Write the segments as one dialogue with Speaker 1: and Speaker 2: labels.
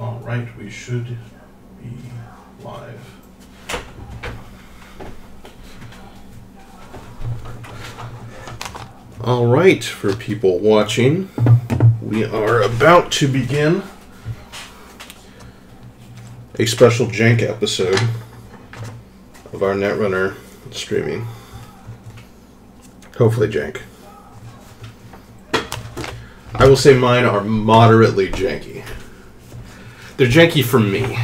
Speaker 1: Alright, we should be live. Alright, for people watching, we are about to begin a special Jank episode of our Netrunner streaming. Hopefully Jank. I will say mine are moderately janky. They're janky for me.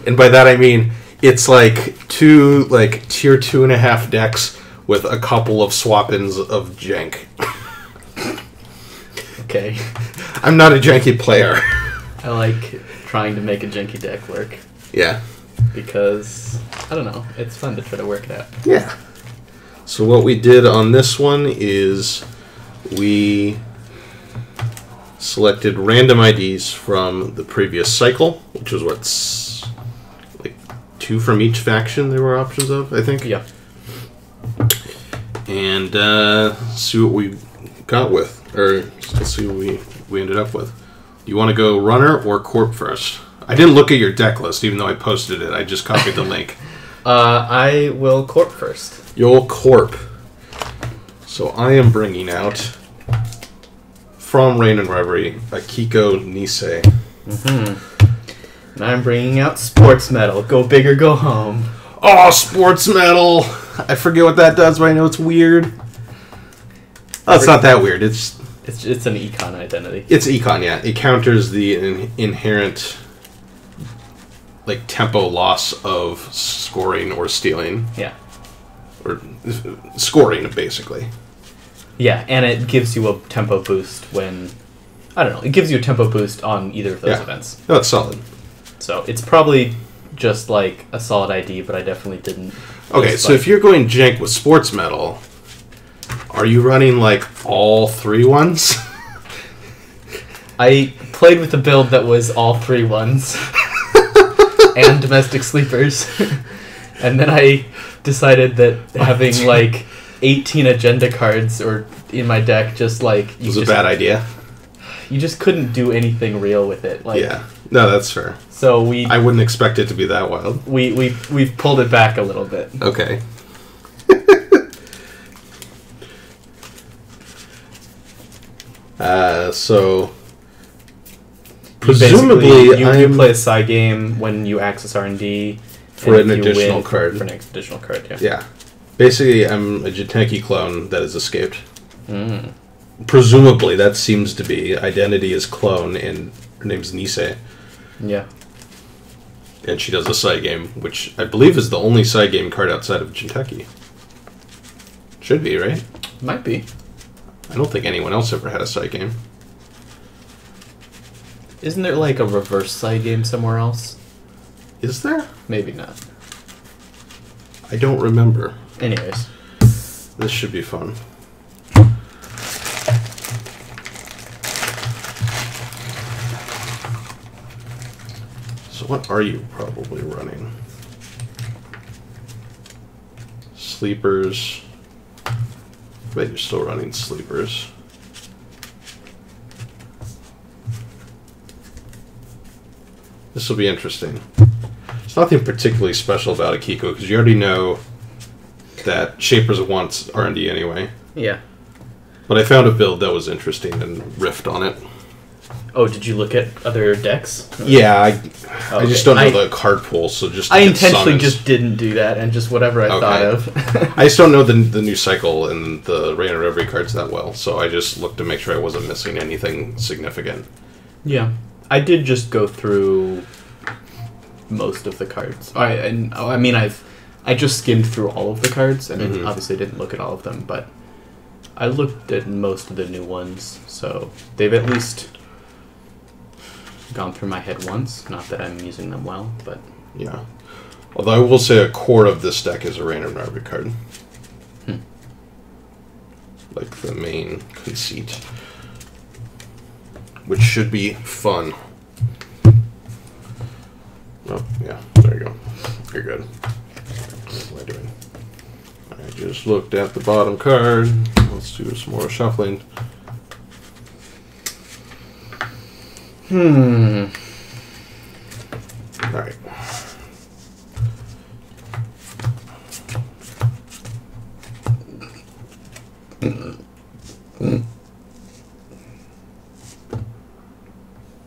Speaker 1: And by that I mean it's like two tier 2.5 decks with a couple of swap-ins of jank.
Speaker 2: Okay.
Speaker 1: I'm not a janky player.
Speaker 2: I like trying to make a janky deck work.
Speaker 1: Yeah.
Speaker 2: Because, I don't know, it's fun to try to work it out.
Speaker 1: Yeah. So what we did on this one is we selected random IDs from the previous cycle, which was what's like 2 from each faction there were options of, I think.
Speaker 2: Yeah.
Speaker 1: And see what we got with, or let's see what we ended up with. Do you want to go runner or corp first? I didn't look at your deck list, even though I posted it. I just copied the link.
Speaker 2: I will corp first.
Speaker 1: You'll corp. So I am bringing out from Rain and Reverie, Akiko Nisei.
Speaker 2: And I'm bringing out Sports Metal. Go big or go home.
Speaker 1: Oh, Sports Metal! I forget what that does, but I know it's weird. Oh, it's not that weird. It's
Speaker 2: an econ identity.
Speaker 1: It's econ, yeah. It counters the inherent tempo loss of scoring or stealing.
Speaker 2: Yeah.
Speaker 1: Or scoring, basically.
Speaker 2: Yeah, and it gives you a tempo boost when... I don't know. It gives you a tempo boost on either of those events.
Speaker 1: No, it's solid.
Speaker 2: So it's probably just like a solid ID, but I definitely didn't...
Speaker 1: Okay, so if you're going jank with Sports Metal, are you running all 3 ones?
Speaker 2: I played with a build that was all 3 ones. And domestic sleepers. And then I decided that having 18 agenda cards or in my deck just
Speaker 1: was a bad idea.
Speaker 2: You just couldn't do anything real with it.
Speaker 1: Yeah. No, that's fair.
Speaker 2: So I
Speaker 1: wouldn't expect it to be that wild.
Speaker 2: We've pulled it back a little bit.
Speaker 1: Okay. So presumably
Speaker 2: you play a side game when you access R&D
Speaker 1: for an additional card.
Speaker 2: For an additional card, yeah.
Speaker 1: Yeah. Basically, I'm a Janky clone that has escaped. Presumably, that seems to be. Identity is clone, and her name's Nisei.
Speaker 2: Yeah.
Speaker 1: And she does a side game, which I believe is the only side game card outside of Janky. Should be, right?
Speaker 2: Might be.
Speaker 1: I don't think anyone else ever had a side game.
Speaker 2: Isn't there a reverse side game somewhere else?
Speaker 1: Is there?
Speaker 2: Maybe not.
Speaker 1: I don't remember.
Speaker 2: Anyways.
Speaker 1: This should be fun. So what are you probably running? Sleepers. I bet you're still running sleepers. This will be interesting. There's nothing particularly special about Akiko, because you already know that Shapers wants R&D anyway.
Speaker 2: Yeah.
Speaker 1: But I found a build that was interesting and riffed on it.
Speaker 2: Oh, did you look at other decks?
Speaker 1: Yeah, I just don't know the card pool, so just...
Speaker 2: I intentionally just didn't do that, and just whatever I thought of.
Speaker 1: I just don't know the new cycle and the Rain and Reverie cards that well, so I just looked to make sure I wasn't missing anything significant.
Speaker 2: Yeah. I did just go through most of the cards. I just skimmed through all of the cards, and obviously didn't look at all of them, but I looked at most of the new ones, so they've at least gone through my head once. Not that I'm using them well, but...
Speaker 1: Yeah. Although I will say a core of this deck is a Rain and Reverie card. Like the main conceit. Which should be fun. Oh, yeah, there you go. You're good. What am I doing? I just looked at the bottom card. Let's do some more shuffling. All right.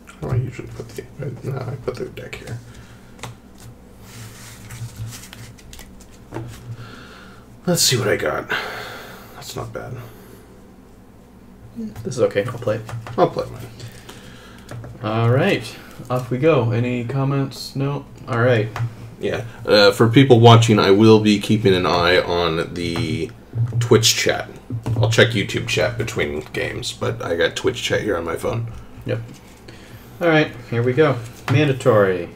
Speaker 1: How do I usually put the... No, I put the deck here. Let's see what I got. That's not bad.
Speaker 2: This is okay. I'll play.
Speaker 1: I'll play mine.
Speaker 2: All right. Off we go. Any comments? No? All right.
Speaker 1: Yeah. For people watching, I will be keeping an eye on the Twitch chat. I'll check YouTube chat between games, but I got Twitch chat here on my phone.
Speaker 2: Yep. All right. Here we go. Mandatory.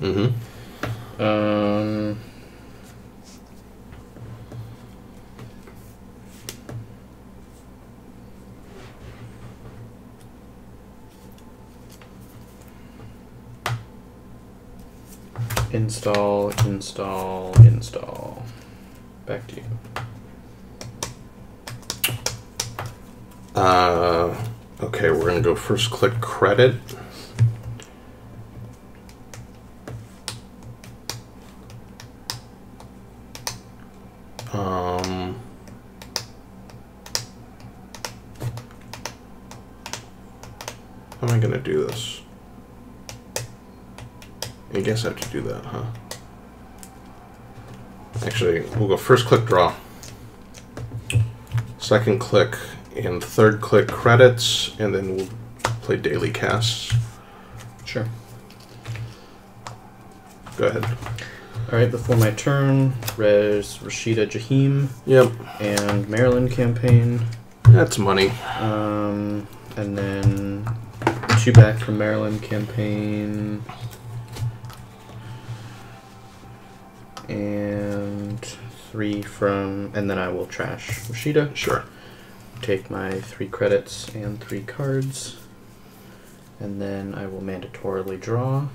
Speaker 2: Install, install, install. Back to you.
Speaker 1: Okay, we're gonna go first click credit. How am I gonna do this? I guess I have to do that, huh? Actually, we'll go first click draw. Second click and third click credits, and then we'll play daily casts.
Speaker 2: Sure.
Speaker 1: Go ahead.
Speaker 2: Alright, before my turn, Rashida Jahim.
Speaker 1: Yep.
Speaker 2: And Maryland campaign.
Speaker 1: That's money.
Speaker 2: And then 2 back from Maryland campaign. And 3 from... And then I will trash Rashida.
Speaker 1: Sure.
Speaker 2: Take my 3 credits and 3 cards. And then I will mandatorily draw.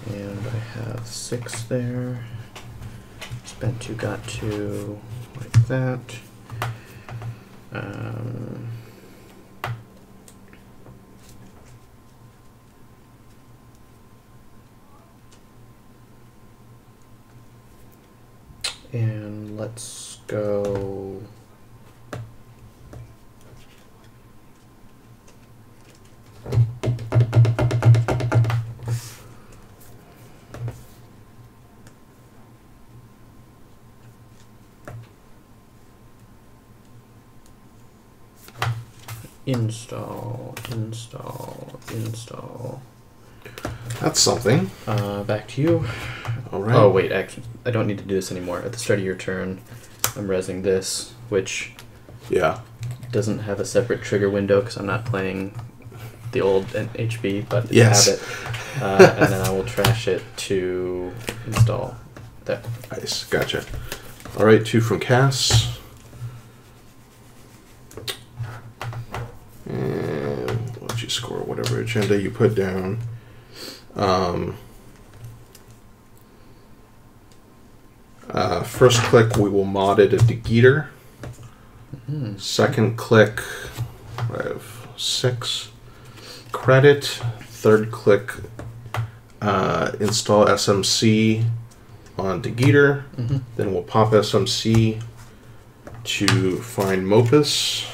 Speaker 2: And I have 6 there. Spent 2, got 2, like that. And let's go... Install, install, install.
Speaker 1: That's something.
Speaker 2: Back to you.
Speaker 1: All right.
Speaker 2: Oh, wait, actually, I don't need to do this anymore. At the start of your turn, I'm rezzing this, which doesn't have a separate trigger window because I'm not playing the old HB, but I have it. And then I will trash it to install that.
Speaker 1: Nice, gotcha. All right, 2 from Cass. And let you score whatever agenda you put down. First click, we will mod it at the Geeter. Second click, I have 6. Credit. Third click, install SMC on the Geeter. Then we'll pop SMC to find Mopus.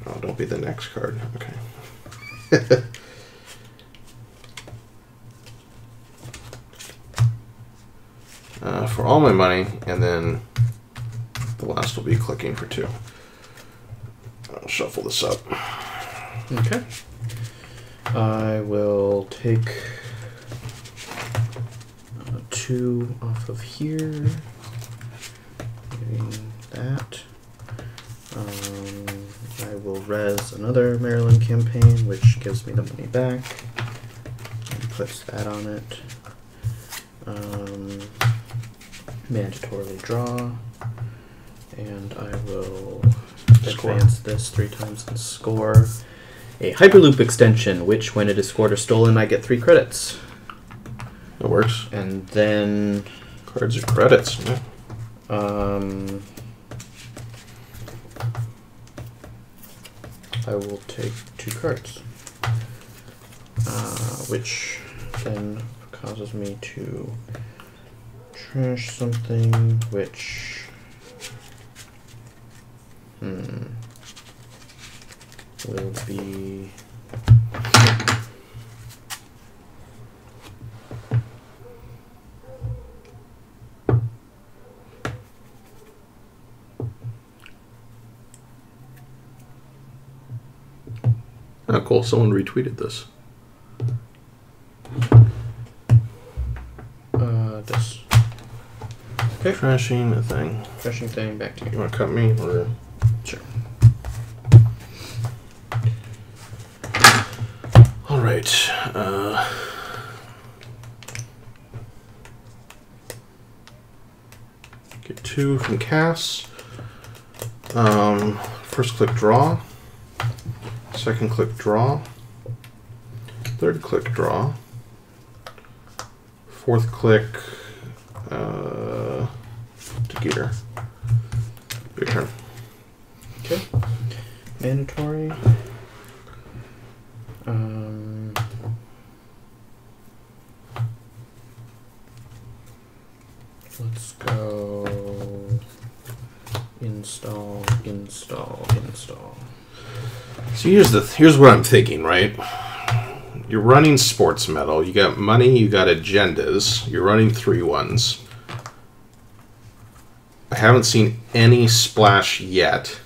Speaker 1: Oh, don't be the next card. Okay. For all my money, and then the last will be clicking for 2. I'll shuffle this up.
Speaker 2: Okay. I will take 2 off of here. Getting that. I will res another Maryland campaign, which gives me the money back. And puts that on it. Mandatorily draw. And I will advance this 3 times and score a Hyperloop extension, which when it is scored or stolen, I get 3 credits.
Speaker 1: That works.
Speaker 2: And then...
Speaker 1: Cards are credits. Yeah.
Speaker 2: I will take 2 cards, which then causes me to trash something, which will be
Speaker 1: oh, cool. Someone retweeted this.
Speaker 2: this. Okay.
Speaker 1: Trashing a thing.
Speaker 2: Trashing thing, back to
Speaker 1: You
Speaker 2: you.
Speaker 1: want to cut me? Or?
Speaker 2: Sure.
Speaker 1: All right. Get 2 from Cass. First click draw. Second click draw. Third click draw. Fourth click Gear. Your turn.
Speaker 2: Okay. Mandatory. Let's go install.
Speaker 1: So here's what I'm thinking, right? You're running sports metal, you got money, you got agendas, you're running 3 ones. I haven't seen any splash yet.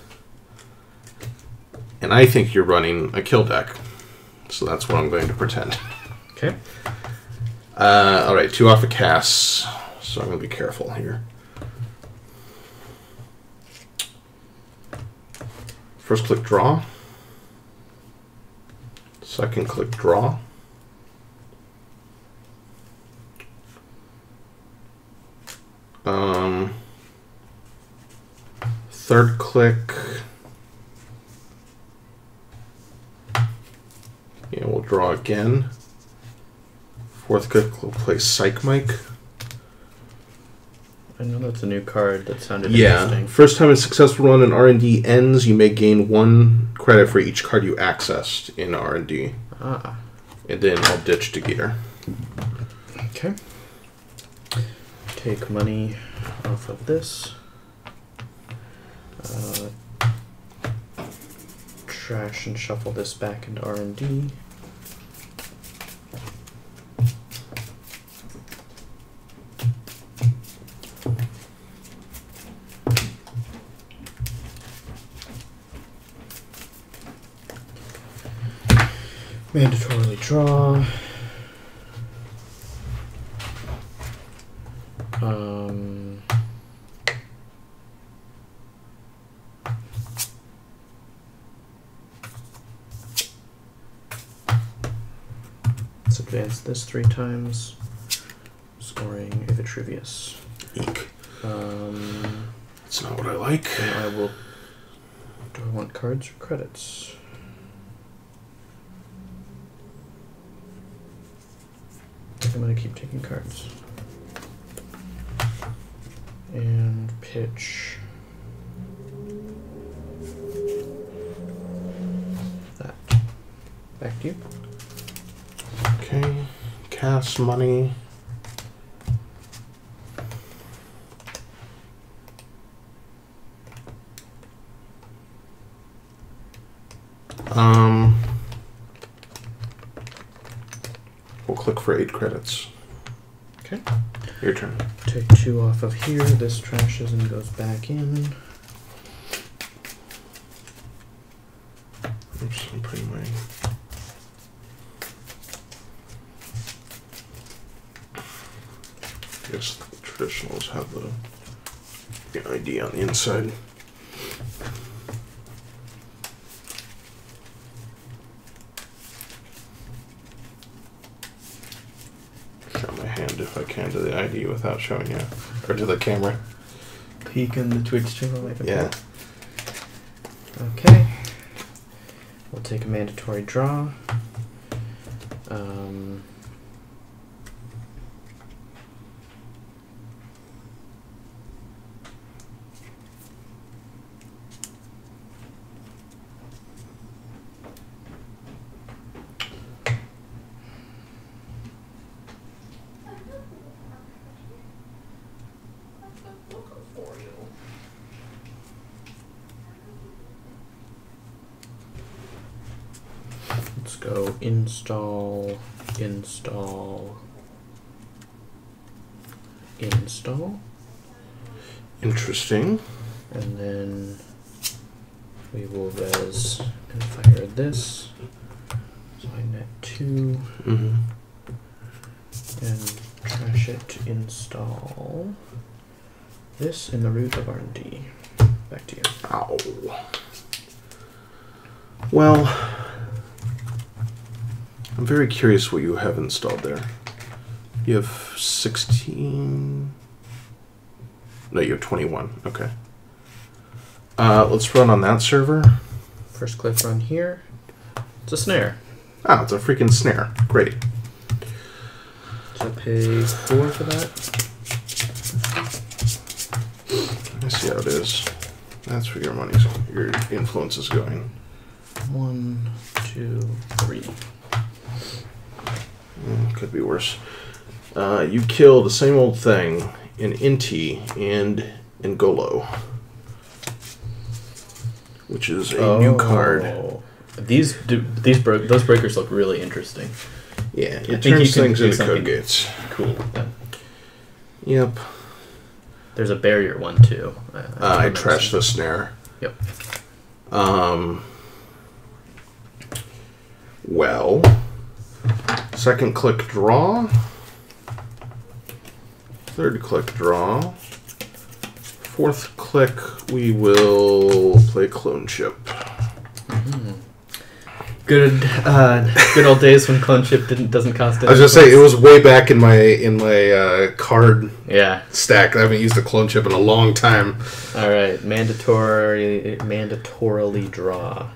Speaker 1: And I think you're running a kill deck. So that's what I'm going to pretend.
Speaker 2: Okay.
Speaker 1: Alright, 2 off of Cass. So I'm going to be careful here. First click draw. Second click draw. Third click. Yeah, we'll draw again. Fourth click, we'll play Psych Mike.
Speaker 2: I know that's a new card that sounded
Speaker 1: Yeah.
Speaker 2: interesting.
Speaker 1: First time a successful run in R&D ends, you may gain 1 credit for each card you accessed in R&D.
Speaker 2: Ah.
Speaker 1: And then I'll ditch to Gear.
Speaker 2: Okay. Take money off of this. Trash and shuffle this back into R&D. Mandatorily draw. Let's advance this 3 times, scoring a Vitruvius.
Speaker 1: Eek. That's not what I like.
Speaker 2: And I will. Do I want cards or credits? I think I'm gonna keep taking cards. And pitch that. Back to you.
Speaker 1: Okay. Cash money. We'll click for 8 credits.
Speaker 2: Okay.
Speaker 1: Your turn.
Speaker 2: Take 2 off of here. This trashes and goes back in.
Speaker 1: Oops, I'm putting my... I guess the traditionals have the ID on the inside. Show my hand if I can to the ID without showing you, or to the camera.
Speaker 2: Peek in the Twitch channel.
Speaker 1: Yeah.
Speaker 2: Okay. We'll take a mandatory draw. go install, install, install.
Speaker 1: Interesting.
Speaker 2: And then we will res and fire this. So I net 2.
Speaker 1: Mm-hmm.
Speaker 2: And trash it to install this in the root of R&D. Back to you.
Speaker 1: Ow. Well, I'm very curious what you have installed there. You have 16... No, you have 21. Okay. Let's run on that server.
Speaker 2: First click run here. It's a snare.
Speaker 1: Ah, it's a freaking snare. Great.
Speaker 2: So I pay 4 for that.
Speaker 1: I see how it is. That's where your influence is going.
Speaker 2: 1, 2, 3.
Speaker 1: Could be worse. You kill the same old thing in Inti and in Golo, which is a new card.
Speaker 2: Those breakers look really interesting.
Speaker 1: Yeah,
Speaker 2: I
Speaker 1: it
Speaker 2: think
Speaker 1: turns
Speaker 2: you can
Speaker 1: things
Speaker 2: do
Speaker 1: into
Speaker 2: something
Speaker 1: code gates.
Speaker 2: Cool with them.
Speaker 1: Yep.
Speaker 2: There's a barrier one too.
Speaker 1: I trashed the snare.
Speaker 2: Yep.
Speaker 1: Well, second click draw. Third click draw. Fourth click, we will play clone chip.
Speaker 2: Mm-hmm. Good old days when clone chip doesn't cost anything.
Speaker 1: I was gonna say it was way back in my card stack. I haven't used a clone chip in a long time.
Speaker 2: All right, mandatorily draw.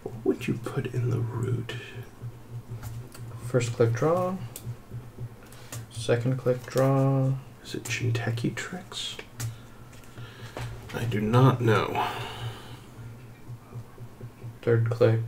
Speaker 1: What would you put in the root?
Speaker 2: First click draw. Second click draw.
Speaker 1: Is it Jinteki tricks? I do not know.
Speaker 2: Third click.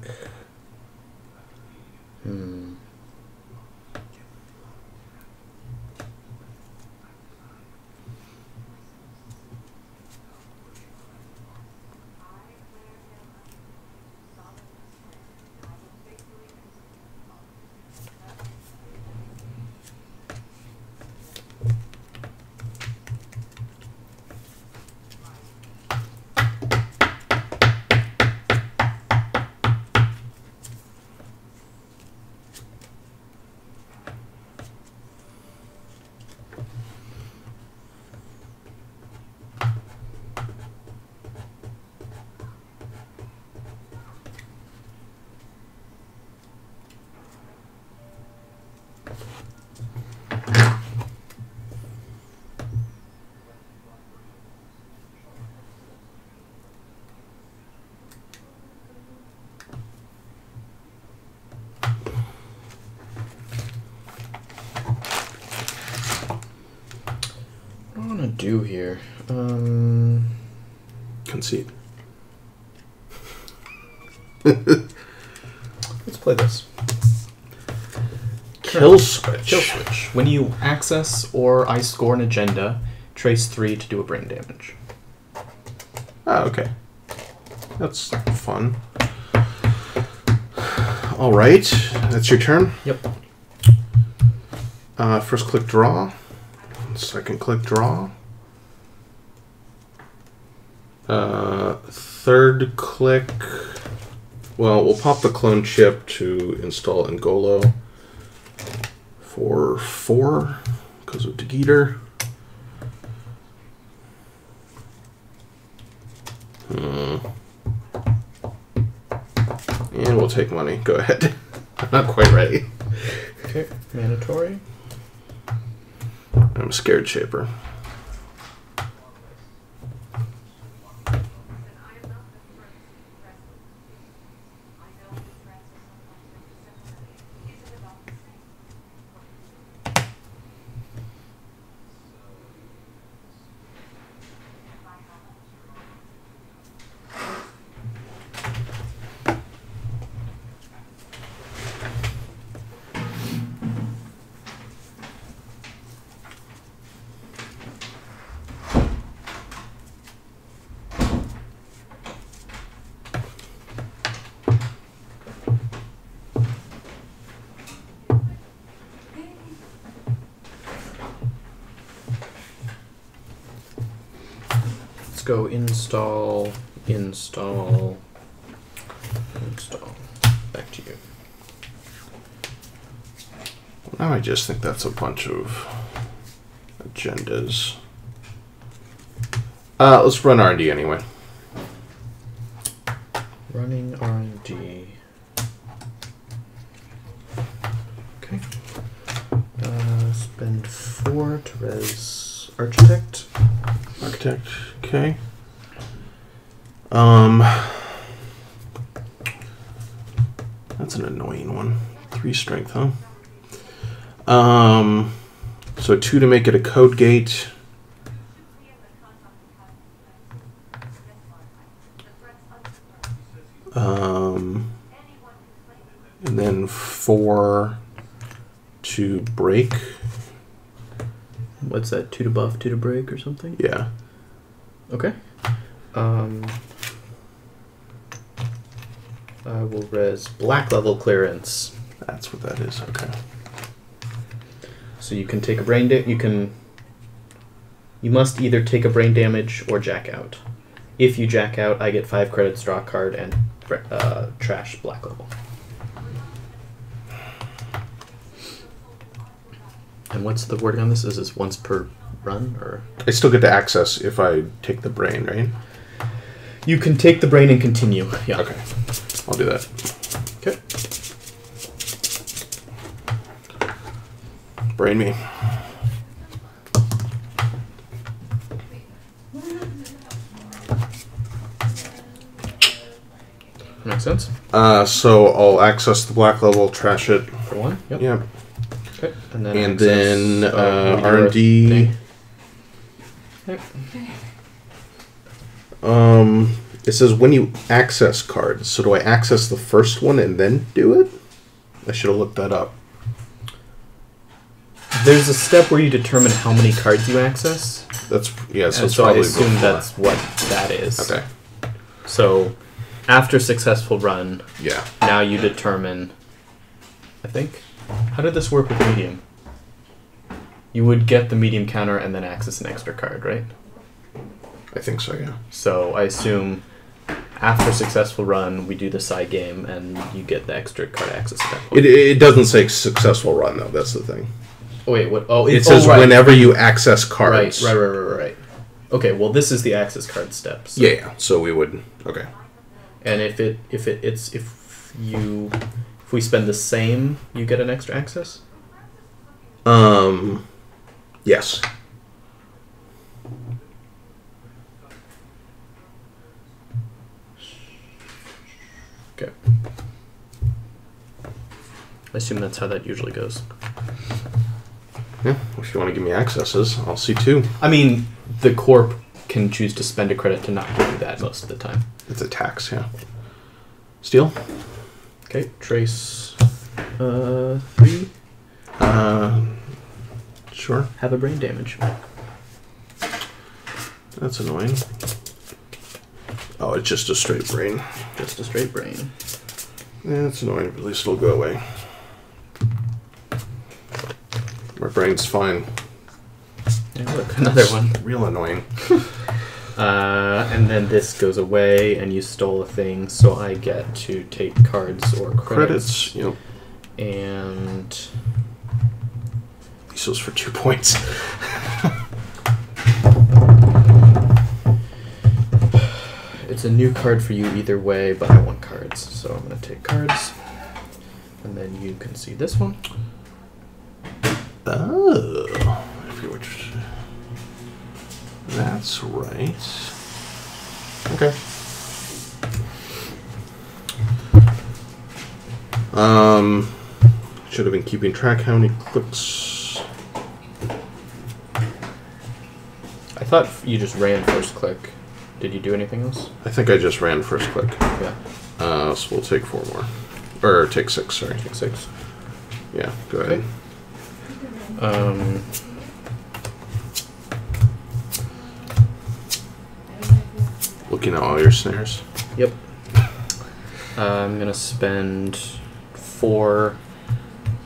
Speaker 2: What do I want to do here?
Speaker 1: Concede.
Speaker 2: Let's play this.
Speaker 1: Kill switch.
Speaker 2: Kill switch. When you access or I score an agenda, trace 3 to do a brain damage.
Speaker 1: Oh, okay. That's fun. All right, that's your turn.
Speaker 2: Yep.
Speaker 1: First click draw. Second click draw. Third click. Well, we'll pop the clone chip to install Ngolo for 4 because of Degeater. And we'll take money. Go ahead. I'm not quite ready.
Speaker 2: Okay, mandatory.
Speaker 1: I'm a scared shaper.
Speaker 2: Let's go install, install, install. Back to you.
Speaker 1: Now I just think that's a bunch of agendas. Let's run R&D anyway.
Speaker 2: Running R&D. Okay. Spend 4 to res architect.
Speaker 1: Architect, okay. That's an annoying one. 3 strength, huh? So 2 to make it a code gate. And then 4 to break.
Speaker 2: What's that? 2 to buff, 2 to break, or something?
Speaker 1: Yeah.
Speaker 2: Okay. I will res black level clearance.
Speaker 1: That's what that is. Okay.
Speaker 2: So you can take a brain you must either take a brain damage or jack out. If you jack out, I get 5 credits, draw a card, and trash black level. And what's the wording on this? Is this once per run, or?
Speaker 1: I still get to access if I take the brain, right?
Speaker 2: You can take the brain and continue. Yeah.
Speaker 1: Okay. I'll do that.
Speaker 2: Okay.
Speaker 1: Brain me.
Speaker 2: Makes sense.
Speaker 1: So I'll access the black level, trash it.
Speaker 2: For 1? Yep.
Speaker 1: Yeah.
Speaker 2: Okay. And
Speaker 1: then
Speaker 2: access,
Speaker 1: R&D.
Speaker 2: Yep.
Speaker 1: It says when you access cards. So do I access the first one and then do it? I should have looked that up.
Speaker 2: There's a step where you determine how many cards you access.
Speaker 1: That's yeah. So, it's
Speaker 2: so I
Speaker 1: probably
Speaker 2: assume
Speaker 1: before.
Speaker 2: that's what that is.
Speaker 1: Okay.
Speaker 2: So after successful run,
Speaker 1: Yeah.
Speaker 2: now you determine. I think. How did this work with medium? You would get the medium counter and then access an extra card, right?
Speaker 1: I think so. Yeah.
Speaker 2: So I assume after successful run, we do the side game and you get the extra card access at that point.
Speaker 1: It doesn't say successful run though. That's the thing.
Speaker 2: Oh, wait, what? Oh,
Speaker 1: it says
Speaker 2: right.
Speaker 1: whenever you access cards.
Speaker 2: Right. Okay, well, this is the access card step. So.
Speaker 1: Yeah. So we would. Okay.
Speaker 2: And if we spend the same, you get an extra access.
Speaker 1: Yes.
Speaker 2: Okay. I assume that's how that usually goes.
Speaker 1: Yeah. If you want to give me accesses, I'll see too.
Speaker 2: I mean, the corp can choose to spend a credit to not give you that most of the time.
Speaker 1: It's a tax. Yeah. Steal.
Speaker 2: Okay. Trace. 3.
Speaker 1: Sure.
Speaker 2: Have a brain damage.
Speaker 1: That's annoying. Oh, it's just a straight brain.
Speaker 2: Just a straight brain.
Speaker 1: Yeah, it's annoying, but at least it'll go away. My brain's fine.
Speaker 2: Yeah, look, another one.
Speaker 1: Real annoying.
Speaker 2: And then this goes away, and you stole a thing, so I get to take cards or credits.
Speaker 1: Yep.
Speaker 2: And
Speaker 1: This was for 2 points.
Speaker 2: it's a new card for you either way, but I want cards, so I'm going to take cards. And then you can see this one.
Speaker 1: Oh, I forget which. That's right. Okay. Should have been keeping track how many clicks.
Speaker 2: I thought you just ran first click. Did you do anything else?
Speaker 1: I think I just ran first click.
Speaker 2: Yeah.
Speaker 1: So we'll take 4 more. Or take 6, sorry.
Speaker 2: Take 6.
Speaker 1: Yeah, go ahead. Looking at all your snares.
Speaker 2: Yep. I'm going to spend 4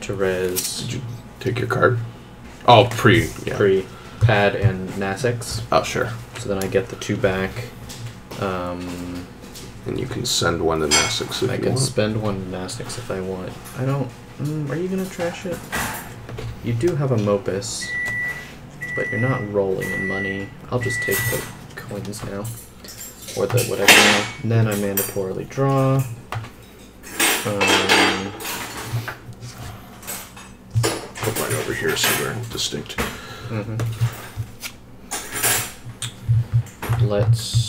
Speaker 2: to res.
Speaker 1: Did you take your card? Oh, pre. Yeah.
Speaker 2: Pre. pad and Nasex.
Speaker 1: Oh, sure.
Speaker 2: So then I get the 2 back.
Speaker 1: And you can send one to Nasex if you want. I can
Speaker 2: spend one to Nasex if I want. I don't... are you going to trash it? You do have a Mopus, but you're not rolling in money. I'll just take the coins now. Or the whatever now. And then I mandatorily draw.
Speaker 1: Put mine over here so they're distinct.
Speaker 2: Let's...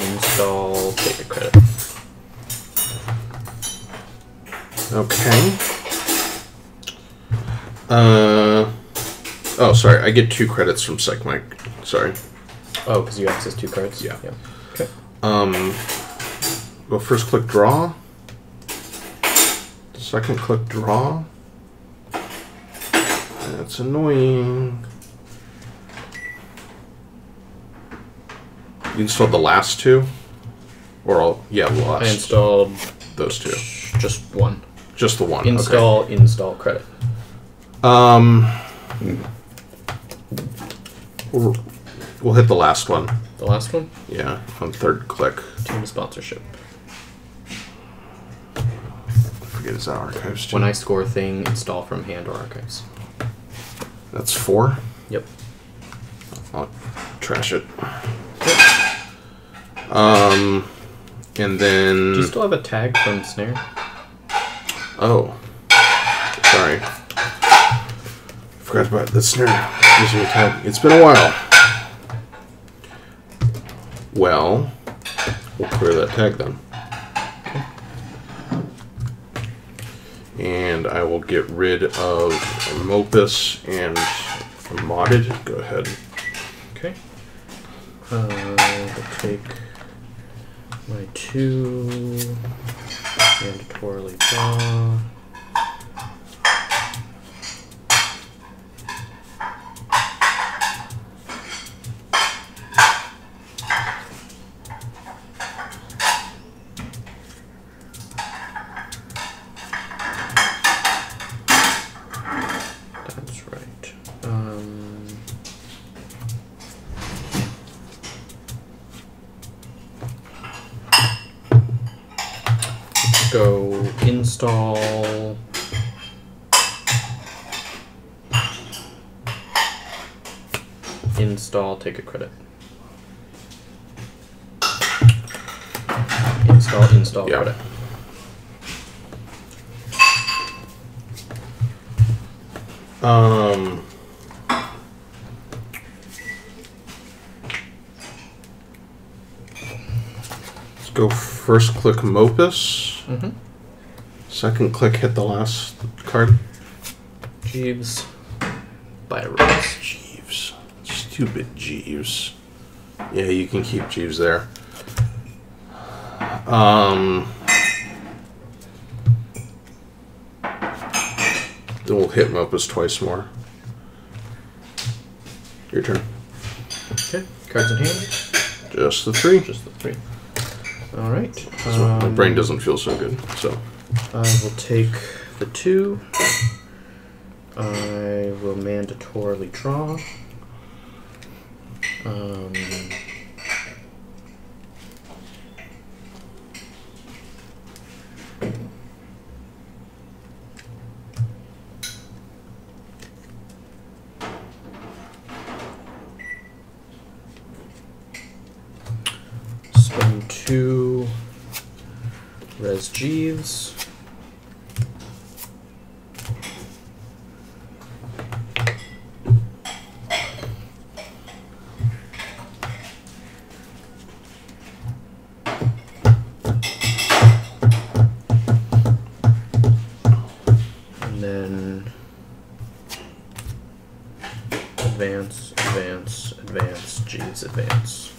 Speaker 2: install, take a credit.
Speaker 1: Okay. Oh, sorry. I get 2 credits from Psych Mike. Sorry.
Speaker 2: Oh, because you access 2 cards?
Speaker 1: Yeah.
Speaker 2: Okay.
Speaker 1: Go first click draw. Second click draw. That's annoying. You installed the last 2? Or all, yeah, the last.
Speaker 2: I installed
Speaker 1: those 2.
Speaker 2: Just one.
Speaker 1: Just the one.
Speaker 2: Install, okay. Install credit.
Speaker 1: We'll hit the last one.
Speaker 2: The last one?
Speaker 1: Yeah, on 3rd click.
Speaker 2: Team sponsorship.
Speaker 1: I forget, is that archives too?
Speaker 2: When I score a thing, install from hand or archives.
Speaker 1: That's 4?
Speaker 2: Yep.
Speaker 1: I'll trash it. And then...
Speaker 2: Do you still have a tag from Snare?
Speaker 1: Oh. Sorry. Forgot about the Snare. Using a tag. It's been a while. Well, we'll clear that tag then. And I will get rid of Mopus and Modded. Go ahead.
Speaker 2: Okay. I'll take my 2, mandatorily draw. That's right. Go install. Install, take a credit. Install
Speaker 1: yeah.
Speaker 2: credit.
Speaker 1: Let's go first click Mopus. Second click hit the last card.
Speaker 2: Jeeves. Buy a rose.
Speaker 1: Jeeves. Stupid Jeeves. Yeah, you can keep Jeeves there. Then we'll hit Mopus twice more. Your turn.
Speaker 2: Okay. Cards in hand.
Speaker 1: Just the 3.
Speaker 2: Just the 3. All right.
Speaker 1: So my brain doesn't feel so good, so.
Speaker 2: I will take the 2. I will mandatorily draw. Spend 2 res Jeeves. And then advance, advance, advance, Jeeves, advance.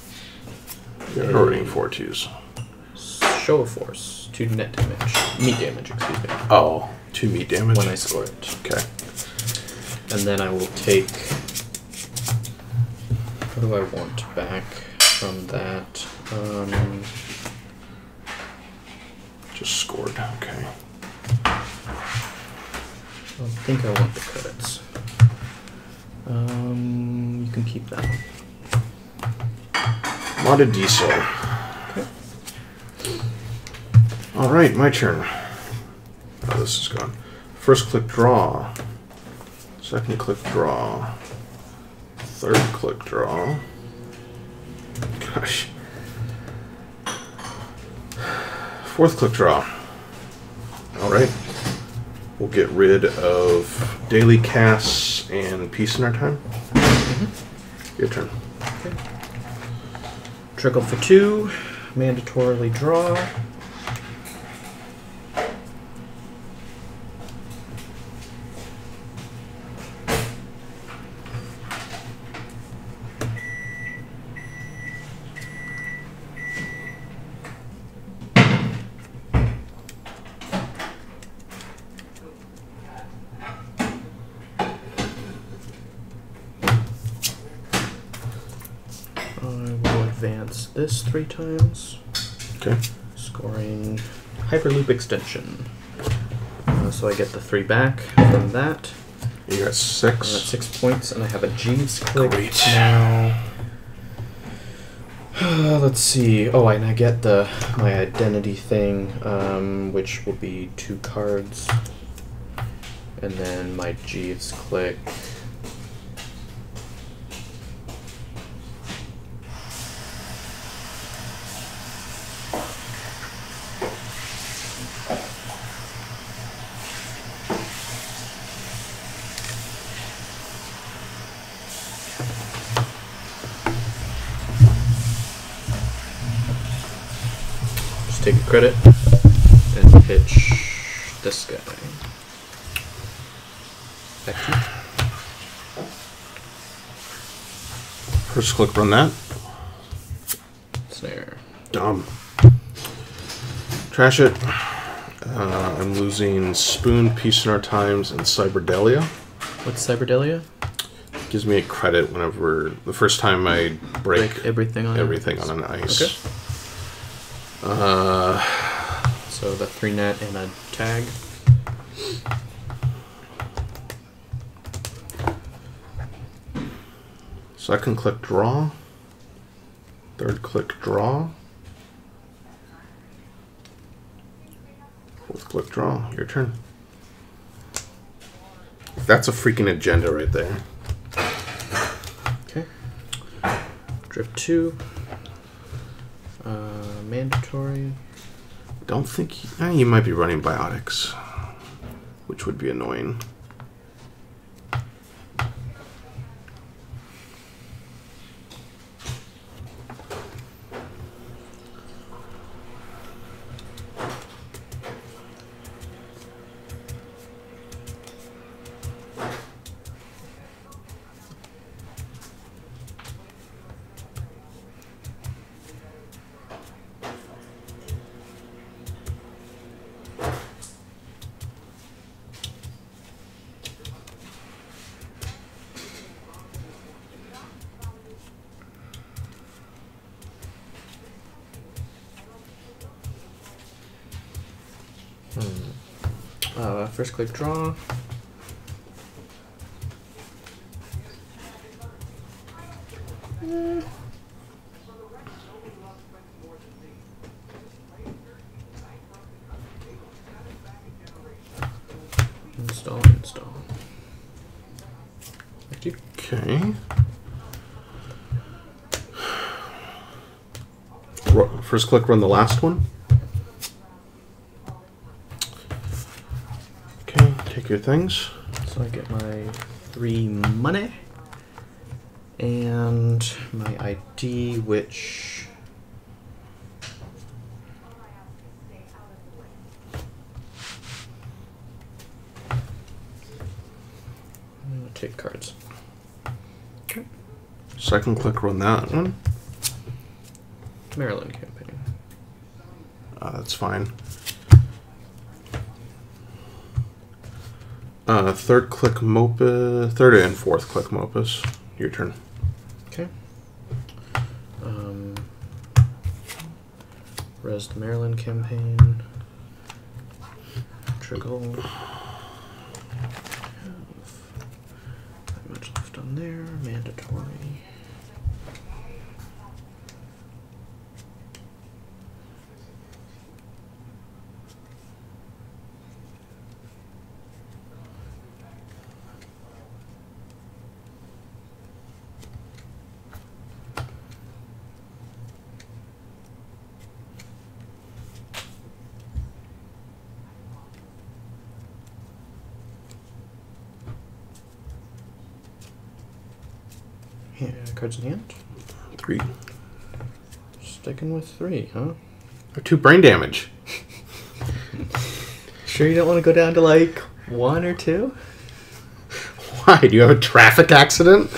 Speaker 1: You're already 4 2s.
Speaker 2: Show of force. 2 net damage. Meat damage, excuse me.
Speaker 1: Oh, 2 meat damage?
Speaker 2: When I score it.
Speaker 1: Okay.
Speaker 2: And then I will take What do I want back from that?
Speaker 1: Just scored. Okay.
Speaker 2: I think I want the credits. You can keep that one.
Speaker 1: Lot of diesel.
Speaker 2: Okay.
Speaker 1: All right, my turn. Oh, this is gone. First click draw. Second click draw. Third click draw. Gosh. Fourth click draw. All right. We'll get rid of daily casts and peace in our time. Your turn.
Speaker 2: Okay. Trickle for 2. Mandatorily draw. Advance this 3 times.
Speaker 1: Okay.
Speaker 2: Scoring Hyperloop extension. So I get the 3 back from that.
Speaker 1: You got 6.
Speaker 2: I got 6 points, and I have a Jeeves click
Speaker 1: Great.
Speaker 2: now. Let's see. Oh, and I get my identity thing, which will be 2 cards, and then my Jeeves click. Take a credit and pitch this guy. Back to you.
Speaker 1: First click, run that.
Speaker 2: Snare.
Speaker 1: Dumb. Trash it. I'm losing Spoon, Peace in Our Times, and Cyberdelia.
Speaker 2: What's Cyberdelia?
Speaker 1: Gives me a credit whenever the first time I break
Speaker 2: everything on
Speaker 1: an ice.
Speaker 2: Okay. So the 3 net and a tag.
Speaker 1: Second click draw. Third click draw. Fourth click draw. Your turn. That's a freaking agenda right there.
Speaker 2: Okay. Drift 2. Mandatory.
Speaker 1: Don't think you might be running biotics, which would be annoying.
Speaker 2: First click draw. Install.
Speaker 1: Okay. First click, run the last one. Okay, take your things.
Speaker 2: So I get my 3 money and my ID, which take cards. Okay.
Speaker 1: Second click, run that one.
Speaker 2: Maryland campaign.
Speaker 1: That's fine. Third click Mopus. Third and fourth click Mopus. Your turn.
Speaker 2: Okay. Res the Maryland campaign. Trickle. Not much left on there. Mandatory. Yeah, cards in hand.
Speaker 1: 3.
Speaker 2: Sticking with 3, huh?
Speaker 1: Or 2 brain damage.
Speaker 2: Sure you don't want to go down to like 1 or 2?
Speaker 1: Why? Do you have a traffic accident?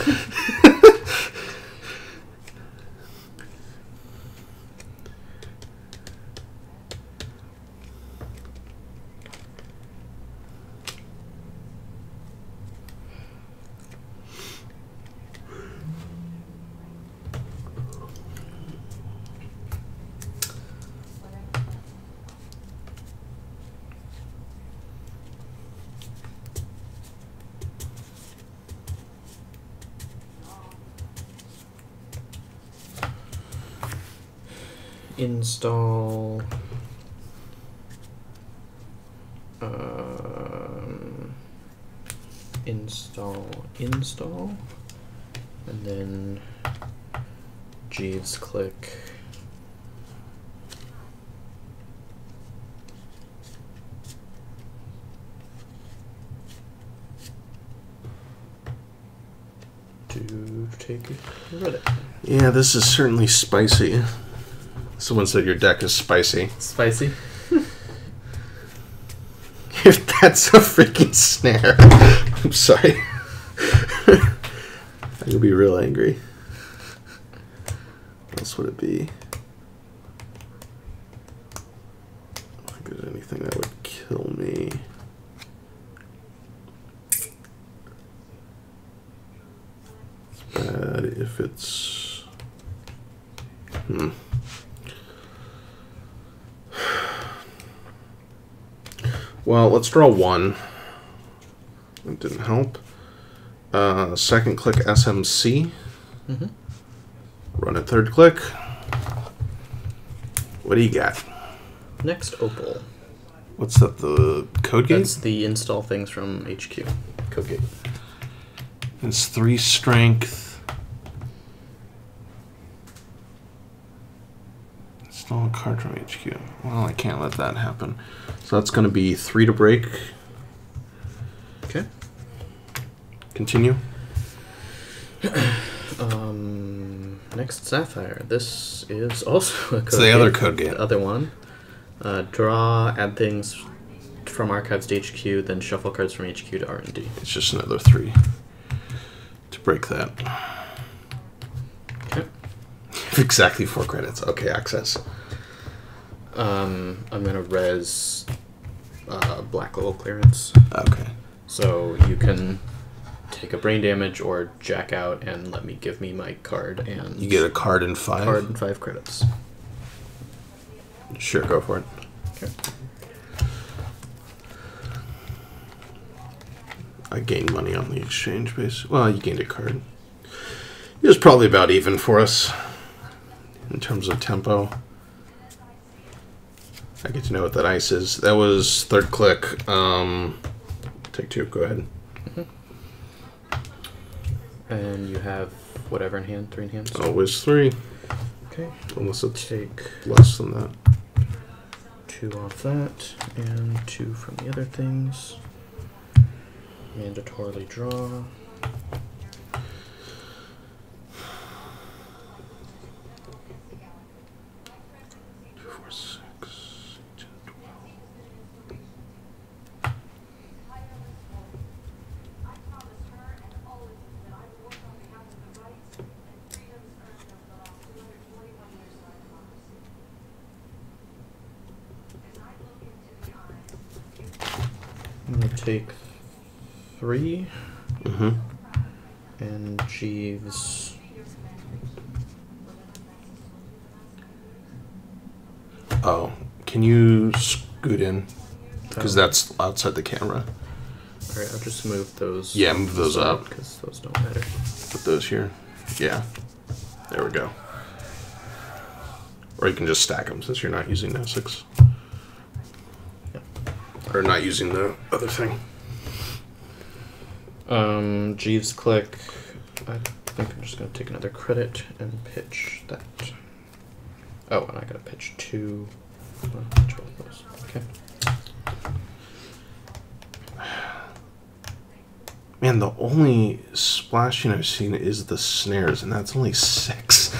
Speaker 2: Install. Install, and then Jeeves click. To take Reddit.
Speaker 1: Yeah, this is certainly spicy. Someone said your deck is spicy.
Speaker 2: Spicy?
Speaker 1: If that's a freaking snare. I'm sorry. I could be real angry. What else would it be? I don't think there's anything that would kill me. It's bad if it's... Well, let's draw 1. That didn't help. Second click SMC. Run it third click. What do you got?
Speaker 2: Next Opal.
Speaker 1: What's that, the code gate?
Speaker 2: That's the install things from HQ. Code gate.
Speaker 1: It's 3 strength. Install a card from HQ. Well, I can't let that happen. So that's going to be 3 to break.
Speaker 2: Okay.
Speaker 1: Continue.
Speaker 2: Next Sapphire. This is also a code
Speaker 1: It's the other code gate.
Speaker 2: The other one. Draw, add things from archives to HQ, then shuffle cards from HQ to R&D.
Speaker 1: It's just another 3 to break that.
Speaker 2: Okay.
Speaker 1: Exactly 4 credits. Okay, access.
Speaker 2: I'm gonna res black level clearance.
Speaker 1: Okay.
Speaker 2: So you can take a brain damage or jack out and let me give me my card, and
Speaker 1: You get a card in 5?
Speaker 2: card and 5 credits.
Speaker 1: Sure, go for it.
Speaker 2: Okay.
Speaker 1: I gained money on the exchange base. Well, you gained a card. It was probably about even for us in terms of tempo. I get to know what that ice is. That was third click. Take 2. Go ahead.
Speaker 2: And you have whatever in hand, 3 in hand. So.
Speaker 1: Always 3.
Speaker 2: Okay.
Speaker 1: Unless it's
Speaker 2: Take
Speaker 1: less than that.
Speaker 2: 2 off that, and 2 from the other things. Mandatorily draw. I'm gonna take 3. And Jeeves.
Speaker 1: Oh, can you scoot in? Because that's outside the camera.
Speaker 2: Alright, I'll just move those.
Speaker 1: Yeah, move those up.
Speaker 2: Because those don't matter.
Speaker 1: Put those here. Yeah. There we go. Or you can just stack them since you're not using Essex.
Speaker 2: Yep.
Speaker 1: Or not using the other thing.
Speaker 2: Jeeves click. I think I'm just going to take another credit and pitch that. Oh, and I got to pitch 2. Pitch both those. Okay.
Speaker 1: Man, the only splashing I've seen is the snares, and that's only 6.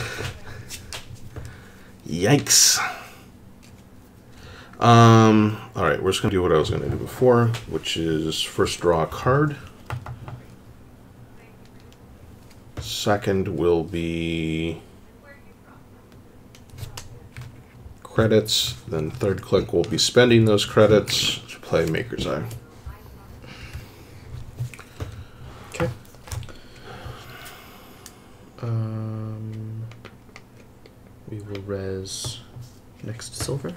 Speaker 1: Yikes. Alright, we're just going to do what I was going to do before, which is first draw a card. Second will be credits. Then third click will be spending those credits to play Maker's Eye.
Speaker 2: Okay. We will res next silver.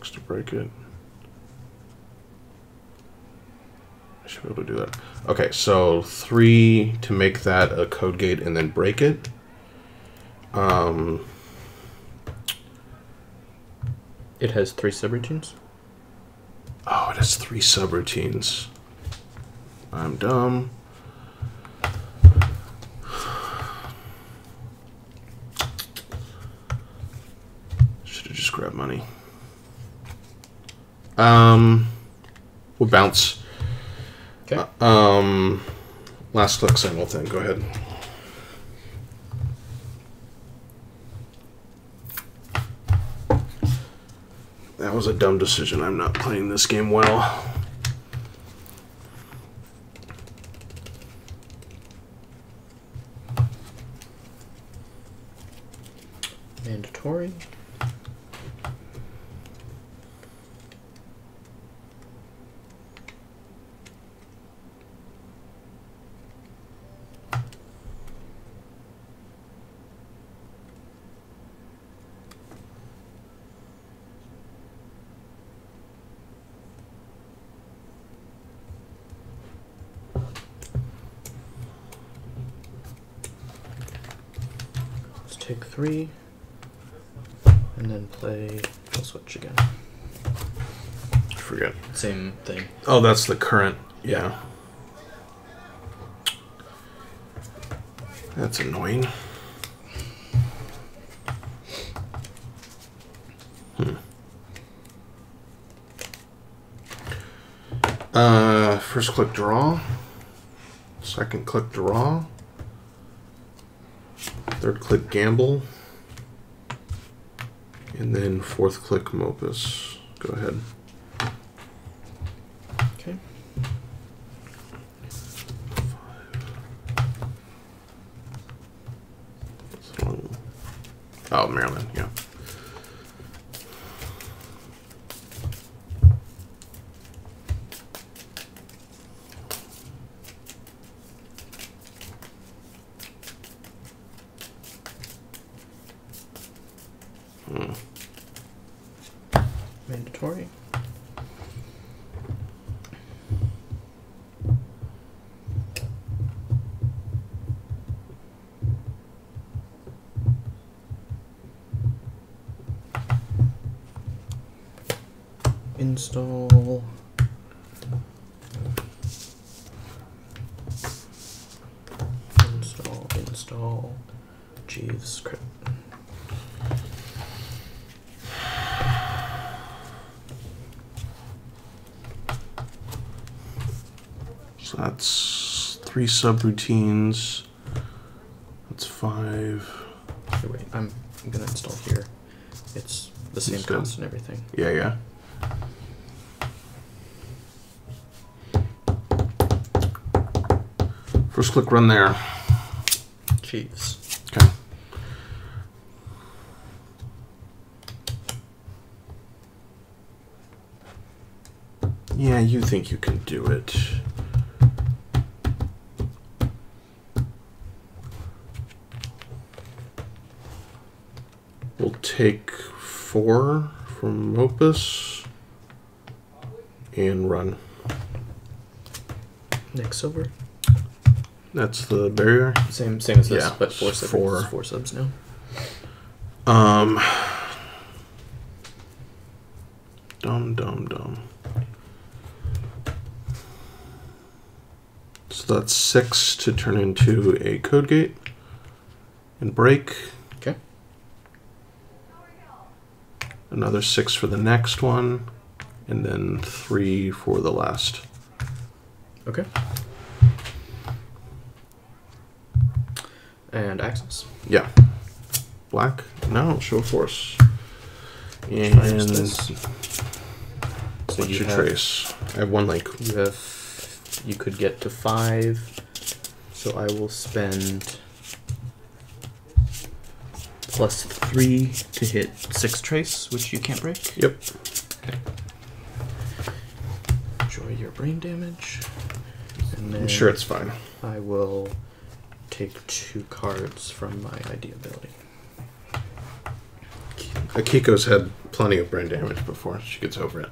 Speaker 1: To break it. I should be able to do that. Okay, so 3 to make that a code gate and then break it.
Speaker 2: It has 3 subroutines.
Speaker 1: Oh, it has 3 subroutines. I'm dumb. Should have just grabbed money. We'll bounce.
Speaker 2: Okay.
Speaker 1: Last click simultaneous. Go ahead. That was a dumb decision. I'm not playing this game well.
Speaker 2: Mandatory. Take 3, and then play kill switch again.
Speaker 1: I forget.
Speaker 2: Same thing.
Speaker 1: Oh, that's the current. Yeah. That's annoying. First click draw. Second click draw. Third click gamble. And then fourth click Mopus. Go ahead.
Speaker 2: Okay.
Speaker 1: 5. Oh, Maryland, yeah.
Speaker 2: Mandatory. Install. Install. Jeeves script.
Speaker 1: So that's 3 subroutines. That's 5.
Speaker 2: Okay, wait, I'm gonna install here. It's the same
Speaker 1: It's good.
Speaker 2: cost and everything.
Speaker 1: Yeah, yeah. First click run there.
Speaker 2: Jeeves.
Speaker 1: Okay. Yeah, you think you can do it. We'll take 4 from Opus and run.
Speaker 2: Next over.
Speaker 1: That's the barrier.
Speaker 2: Same as this,
Speaker 1: Yeah,
Speaker 2: but 4 subs.
Speaker 1: 4.
Speaker 2: 4 subs now.
Speaker 1: Dumb. So that's 6 to turn into a code gate and break.
Speaker 2: Okay.
Speaker 1: Another 6 for the next one, and then 3 for the last.
Speaker 2: Okay. And access.
Speaker 1: Yeah. Black? No, show force. And
Speaker 2: so
Speaker 1: what's
Speaker 2: you
Speaker 1: your
Speaker 2: have,
Speaker 1: trace? I have 1 link.
Speaker 2: You could get to 5. So I will spend +3 to hit 6 trace, which you can't break.
Speaker 1: Yep.
Speaker 2: Okay. Enjoy your brain damage. And then
Speaker 1: I'm sure it's fine.
Speaker 2: I will take 2 cards from my ID ability.
Speaker 1: Akiko's had plenty of brain damage before. She gets over it.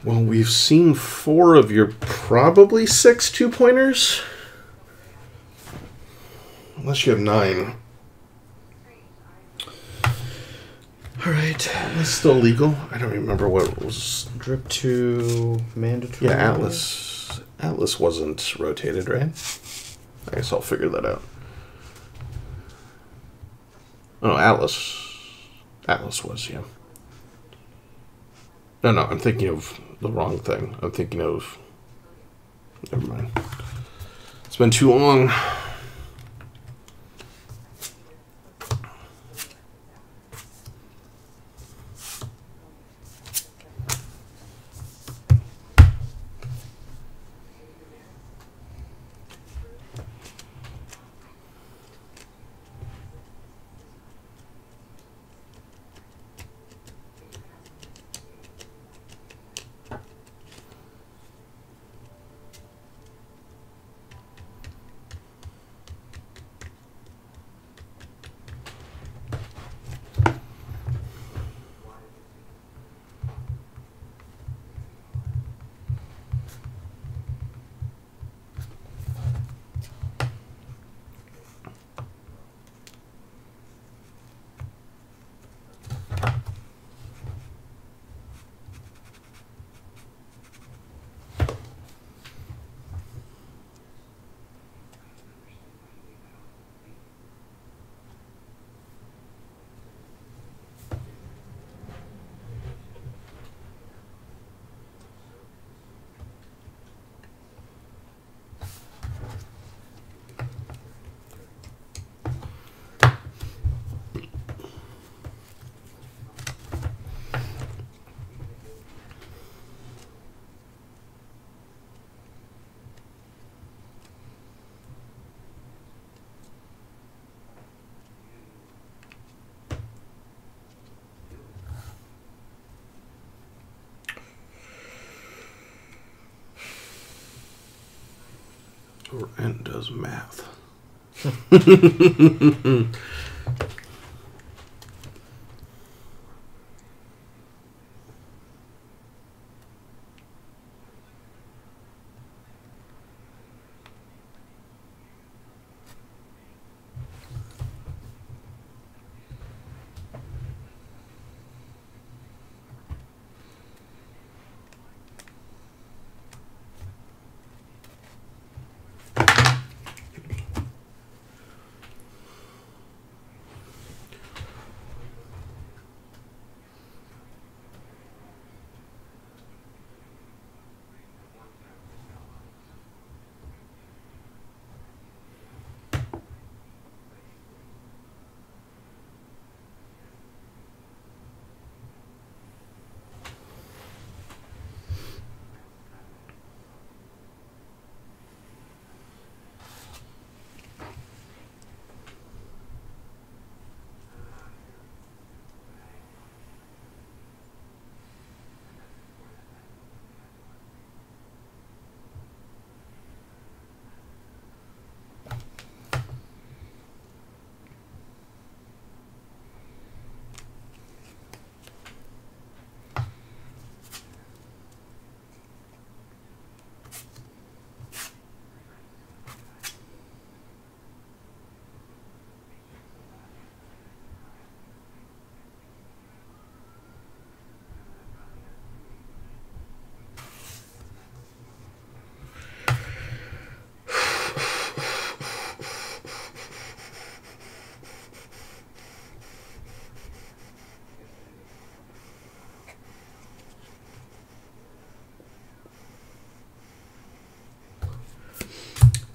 Speaker 1: Well, we've seen 4 of your probably 6 2-pointers. Unless you have 9.
Speaker 2: Alright.
Speaker 1: It's still legal. I don't remember what it was.
Speaker 2: Drip to mandatory.
Speaker 1: Yeah, Atlas. Atlas wasn't rotated, right? I guess I'll figure that out. Oh, Atlas. Atlas was, yeah. No, I'm thinking of the wrong thing. I'm thinking of... Never mind. It's been too long. And does math.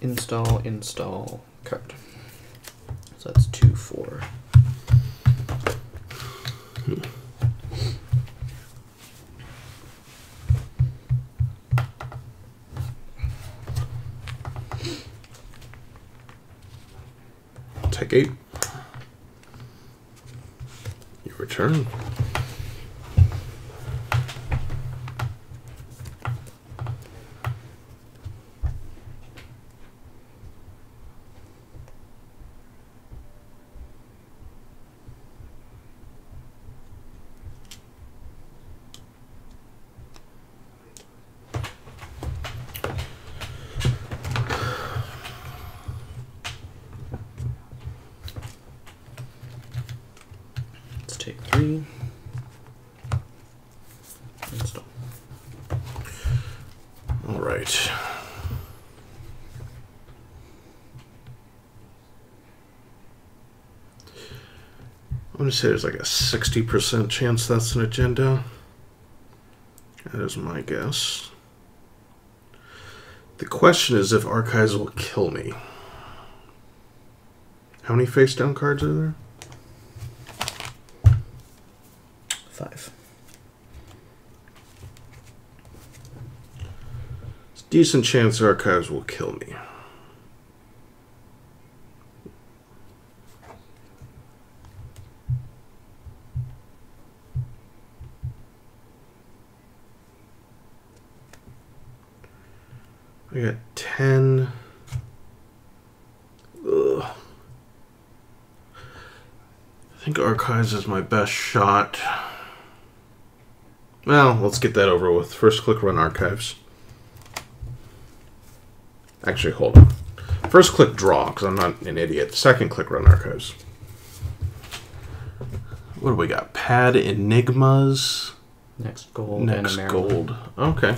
Speaker 2: Install card. So that's 2, 4.
Speaker 1: Take 8. You return.
Speaker 2: Take 3. Install.
Speaker 1: All right. I'm going to say there's like a 60% chance that's an agenda. That is my guess. The question is if archives will kill me. How many face down cards are there?
Speaker 2: 5.
Speaker 1: It's a decent chance archives will kill me. I got 10. Ugh. I think archives is my best shot. Well, let's get that over with. First click run archives. Actually, hold on. First click draw, because I'm not an idiot. Second click run archives. What do we got? Pad Enigmas.
Speaker 2: Next gold.
Speaker 1: Next
Speaker 2: and
Speaker 1: gold. Okay.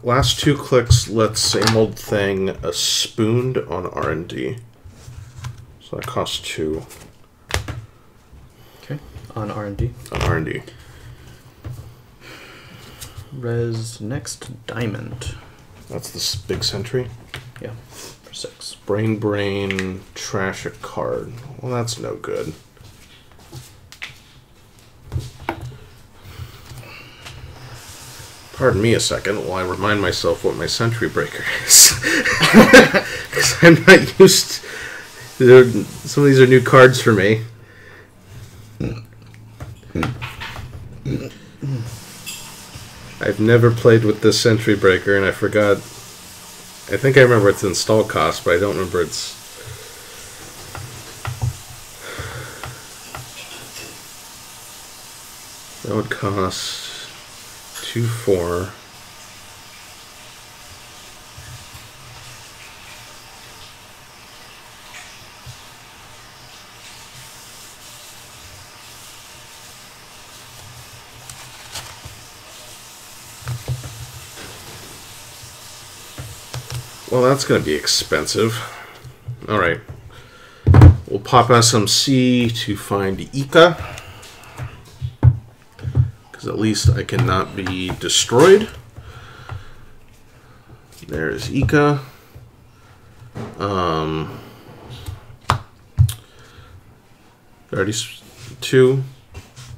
Speaker 1: Last 2 clicks, let's same old thing, a spooned on R&D. So that costs 2.
Speaker 2: Okay, on R&D.
Speaker 1: On R&D.
Speaker 2: Res next diamond.
Speaker 1: That's the big sentry.
Speaker 2: Yeah, for 6.
Speaker 1: Brain, trash a card. Well, that's no good. Pardon me a second while I remind myself what my sentry breaker is. Because I'm not used to... Some of these are new cards for me. I've never played with this sentry breaker, and I forgot... I think I remember its install cost, but I don't remember its... That would cost... 2, 4. Well, that's going to be expensive. All right. We'll pop SMC to find Ika. Because at least I cannot be destroyed. There's Ika. 32.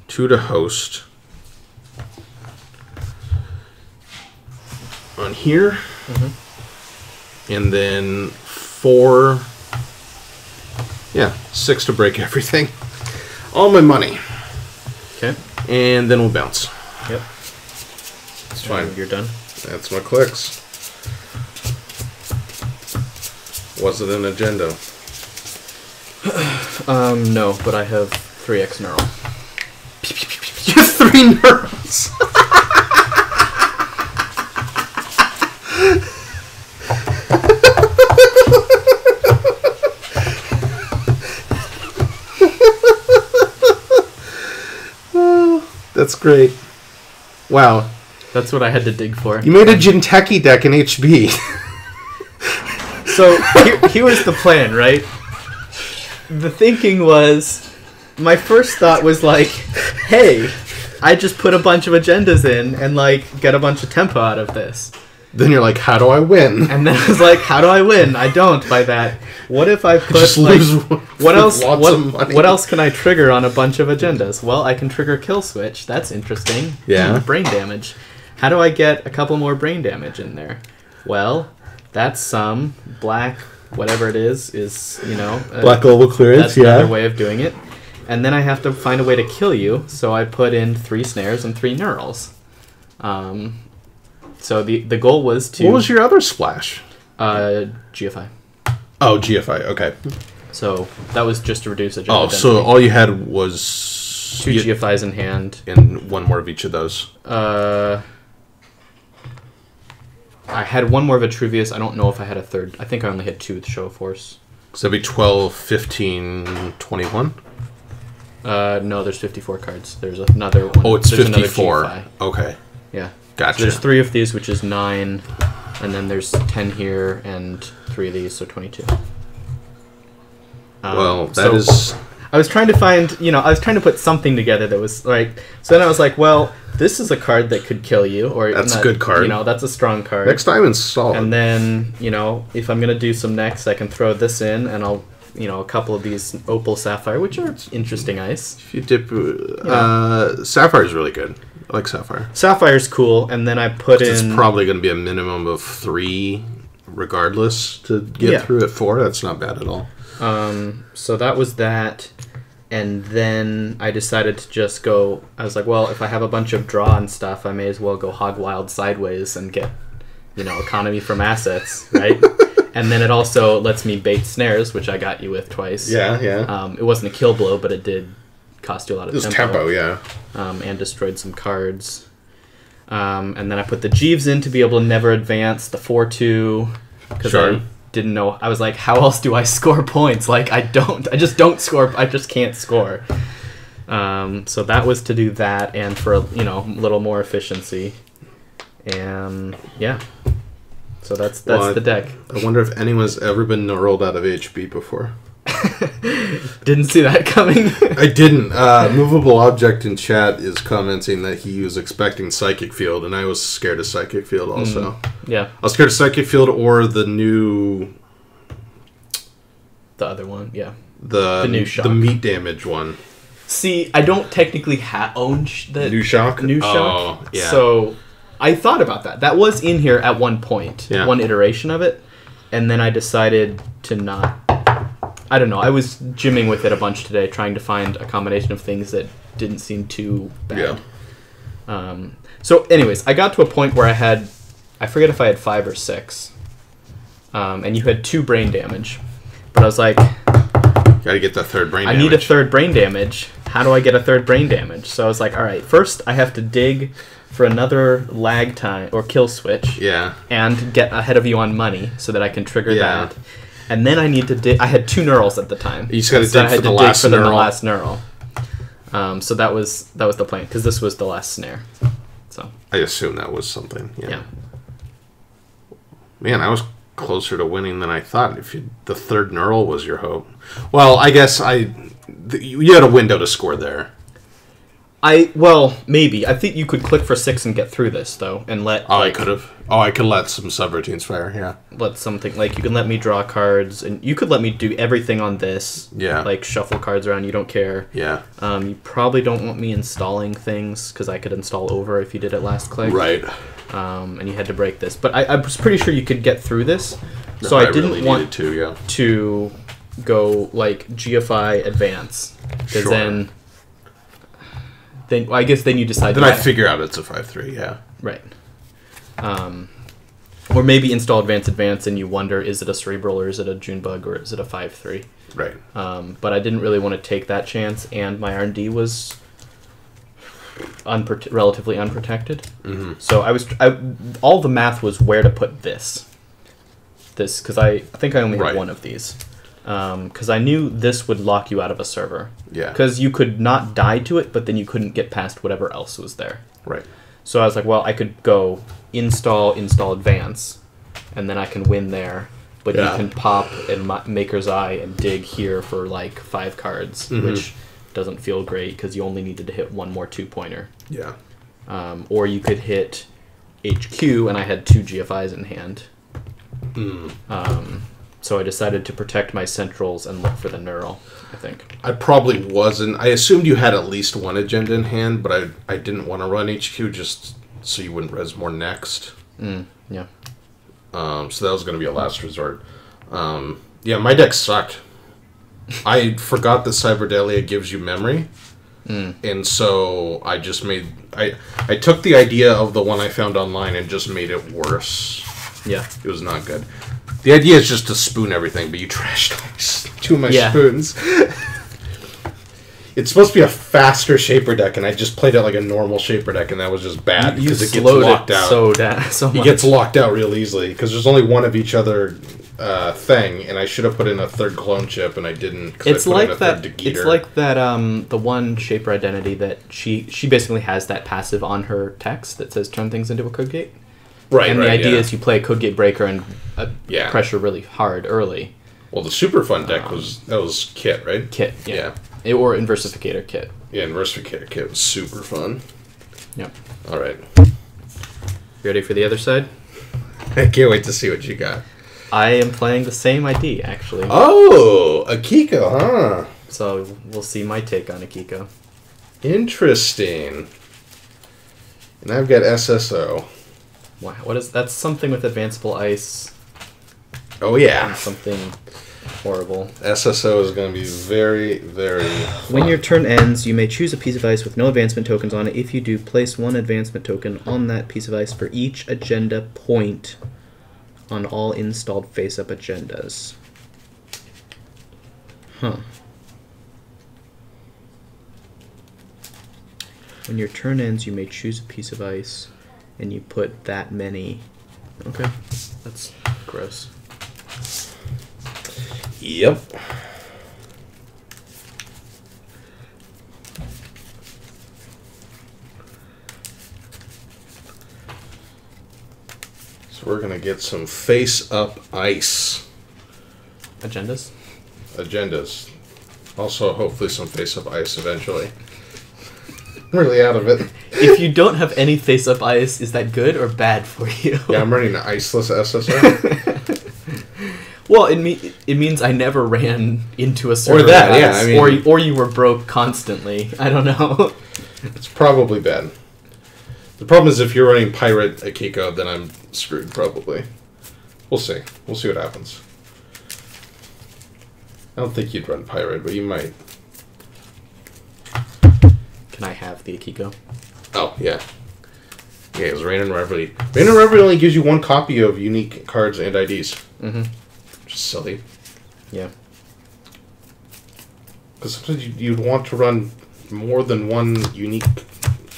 Speaker 1: 2 to host. On here. And then 4. Yeah, 6 to break everything. All my money.
Speaker 2: Okay.
Speaker 1: And then we'll bounce.
Speaker 2: Yep.
Speaker 1: It's fine.
Speaker 2: You're done?
Speaker 1: That's my clicks. Was it an agenda?
Speaker 2: No, but I have 3x neural.
Speaker 1: You have 3 neurons! That's great. Wow.
Speaker 2: That's what I had to dig for.
Speaker 1: You made a Jinteki deck in HB.
Speaker 2: So here was the plan, right? The thinking was, my first thought was like, hey, I just put a bunch of agendas in and like get a bunch of tempo out of this.
Speaker 1: Then you're like, how do I win?
Speaker 2: And then I was like, how do I win? I don't by that. What if I put
Speaker 1: Just
Speaker 2: like
Speaker 1: lose
Speaker 2: what else
Speaker 1: what
Speaker 2: else can I trigger on a bunch of agendas? Well, I can trigger kill switch. That's interesting.
Speaker 1: Yeah.
Speaker 2: Brain damage. How do I get a couple more brain damage in there? Well, that's some black whatever it is,
Speaker 1: black global clearance,
Speaker 2: that's another way of doing it. And then I have to find a way to kill you, so I put in 3 snares and 3 neurals. So the goal was to...
Speaker 1: What was your other splash?
Speaker 2: GFI.
Speaker 1: Oh, GFI, okay.
Speaker 2: So that was just to reduce agenda
Speaker 1: Oh,
Speaker 2: density.
Speaker 1: so all you had was...
Speaker 2: 2 GFIs in hand.
Speaker 1: And 1 more of each of those.
Speaker 2: I had 1 more of Vitruvius. I don't know if I had a third. I think I only had 2 with Show of Force.
Speaker 1: So that'd be 12, 15, 21?
Speaker 2: No, there's 54 cards. There's another one.
Speaker 1: Oh, it's
Speaker 2: there's
Speaker 1: 54. Okay.
Speaker 2: Yeah.
Speaker 1: Gotcha.
Speaker 2: So there's 3 of these, which is 9, and then there's 10 here, and 3 of these, so 22.
Speaker 1: Well, that is...
Speaker 2: I was trying to find, I was trying to put something together that was like... So then I was like, well, this is a card that could kill you. Or
Speaker 1: that's a good card.
Speaker 2: That's a strong card.
Speaker 1: Next time install it.
Speaker 2: And then, if I'm going to do some next, I can throw this in, and I'll, a couple of these Opal Sapphire, which are interesting ice.
Speaker 1: If you dip... Sapphire's really good. I like Sapphire.
Speaker 2: Sapphire's cool, and then I put in...
Speaker 1: It's probably going to be a minimum of 3 regardless to get through at 4. That's not bad at all.
Speaker 2: So that was that, and then I decided to just go... I was like, well, if I have a bunch of draw and stuff, I may as well go hog wild sideways and get, economy from assets, right? And then it also lets me bait snares, which I got you with twice.
Speaker 1: Yeah, yeah.
Speaker 2: It wasn't a kill blow, but it did cost you a lot of tempo.
Speaker 1: It was tempo, yeah.
Speaker 2: And destroyed some cards. And then I put the Jeeves in to be able to never advance the 4-2. Because I didn't know. I was like, how else do I score points? Like, I just don't score. I just can't score. So that was to do that and for, a little more efficiency. And, yeah. So that's the deck.
Speaker 1: I wonder if anyone's ever been rolled out of HP before.
Speaker 2: Didn't see that coming.
Speaker 1: I didn't. Movable Object in chat is commenting that he was expecting Psychic Field, and I was scared of Psychic Field also.
Speaker 2: Yeah.
Speaker 1: I was scared of Psychic Field or the new...
Speaker 2: The other one, yeah.
Speaker 1: The
Speaker 2: new shock.
Speaker 1: The meat damage one.
Speaker 2: See, I don't technically own the...
Speaker 1: New Shock?
Speaker 2: New Shock.
Speaker 1: Oh, yeah.
Speaker 2: So, I thought about that. That was in here at one point.
Speaker 1: Yeah.
Speaker 2: One iteration of it. And then I decided to not... I don't know. I was gymming with it a bunch today, trying to find a combination of things that didn't seem too bad. Yeah. So, anyways, I got to a point where I forget if I had 5 or 6. And you had 2 brain damage. But I was like...
Speaker 1: Gotta get the 3rd brain damage.
Speaker 2: I need a 3rd brain damage. How do I get a 3rd brain damage? So I was like, alright, first I have to dig for another lag time, or kill switch.
Speaker 1: Yeah. And
Speaker 2: get ahead of you on money, so that I can trigger that. And then I need to dig... I had 2 neurals at the time.
Speaker 1: You just gotta dig for the last
Speaker 2: neural. So that was the plan, because this was the last snare. So
Speaker 1: I assume that was something.
Speaker 2: Yeah.
Speaker 1: Man, I was closer to winning than I thought. If the 3rd neural was your hope. Well, I guess you had a window to score there.
Speaker 2: Well, maybe. I think you could click for 6 and get through this, though, and let...
Speaker 1: I could have. Oh, I could let some subroutines fire, yeah.
Speaker 2: Let something... Like, you can let me draw cards, and you could let me do everything on this.
Speaker 1: Yeah.
Speaker 2: Like, shuffle cards around, you don't care.
Speaker 1: Yeah.
Speaker 2: You probably don't want me installing things, because I could install over if you did it last click.
Speaker 1: Right.
Speaker 2: And you had to break this. But I was pretty sure you could get through this, so I didn't
Speaker 1: really
Speaker 2: want
Speaker 1: to
Speaker 2: go, like, GFI advance. Because then I guess then you decide...
Speaker 1: Then I figure out it's a 5-3, yeah.
Speaker 2: Right. Or maybe install advance, and you wonder, is it a Cerebral, or is it a Junebug, or is it a 5-3?
Speaker 1: Right.
Speaker 2: But I didn't really want to take that chance, and my R&D was relatively unprotected.
Speaker 1: Mm-hmm.
Speaker 2: So all the math was where to put this, because I think I only had 1 of these. Because I knew this would lock you out of a server.
Speaker 1: Yeah.
Speaker 2: Because you could not die to it, but then you couldn't get past whatever else was there.
Speaker 1: Right.
Speaker 2: So I was like, well, I could go install advance, and then I can win there. but you can pop in Maker's Eye and dig here for like 5 cards, which doesn't feel great because you only needed to hit one more 2-pointer.
Speaker 1: Yeah.
Speaker 2: Or you could hit HQ, and I had 2 GFIs in hand. So I decided to protect my centrals and look for the neural, I think.
Speaker 1: I probably wasn't. I assumed you had at least one agenda in hand, but I didn't want to run HQ just so you wouldn't res more next.
Speaker 2: Yeah.
Speaker 1: So that was going to be a last resort. Yeah, my deck sucked. I forgot that Cyberdelia gives you memory. And so I just made... I took the idea of the one I found online and just made it worse.
Speaker 2: Yeah.
Speaker 1: It was not good. The idea is just to spoon everything, but you trashed 2 of my spoons. It's supposed to be a faster Shaper deck, and I just played it like a normal Shaper deck, and that was just bad because it gets locked out.
Speaker 2: So much.
Speaker 1: It gets locked out real easily because there's only one of each other thing, and I should have put in a 3rd clone chip, and I didn't.
Speaker 2: It's like that. It's like that. The one Shaper identity that she basically has that passive on her text that says "turn things into a code gate."
Speaker 1: Right.
Speaker 2: And the idea is you play a code gate breaker and pressure really hard early.
Speaker 1: Well, the super fun deck was Kit, right?
Speaker 2: Kit. Yeah. Or Inversificator Kit.
Speaker 1: Yeah, Inversificator Kit was super fun.
Speaker 2: Yep.
Speaker 1: All right.
Speaker 2: Ready for the other side?
Speaker 1: I can't wait to see what you got.
Speaker 2: I am playing the same ID, actually.
Speaker 1: Oh, Akiko, huh?
Speaker 2: So we'll see my take on Akiko.
Speaker 1: Interesting. And I've got SSO.
Speaker 2: Wow, that's something with advanceable ice.
Speaker 1: Oh, yeah.
Speaker 2: And something horrible.
Speaker 1: SSO is going to be very, very fun.
Speaker 2: When your turn ends, you may choose a piece of ice with no advancement tokens on it. If you do, place 1 advancement token on that piece of ice for each agenda point on all installed face-up agendas. Huh. When your turn ends, you may choose a piece of ice, and you put that many... Okay, that's gross.
Speaker 1: Yep. So we're going to get some face-up ice.
Speaker 2: Agendas?
Speaker 1: Agendas. Also, hopefully some face-up ice eventually. I'm really out of it.
Speaker 2: If you don't have any face-up ice, is that good or bad for you?
Speaker 1: Yeah, I'm running an iceless SSO.
Speaker 2: Well, it means I never ran into a server.
Speaker 1: Or that, yeah. I mean,
Speaker 2: or you were broke constantly. I don't know.
Speaker 1: It's probably bad. The problem is if you're running Pirate Akiko, then I'm screwed, probably. We'll see. We'll see what happens. I don't think you'd run Pirate, but you might.
Speaker 2: Can I have the Akiko?
Speaker 1: Oh, yeah. Yeah, it was Rain and Reverie. Rain and Reverie only gives you 1 copy of unique cards and IDs.
Speaker 2: Mm-hmm.
Speaker 1: Which is silly.
Speaker 2: Yeah.
Speaker 1: Because sometimes you'd want to run more than 1 unique,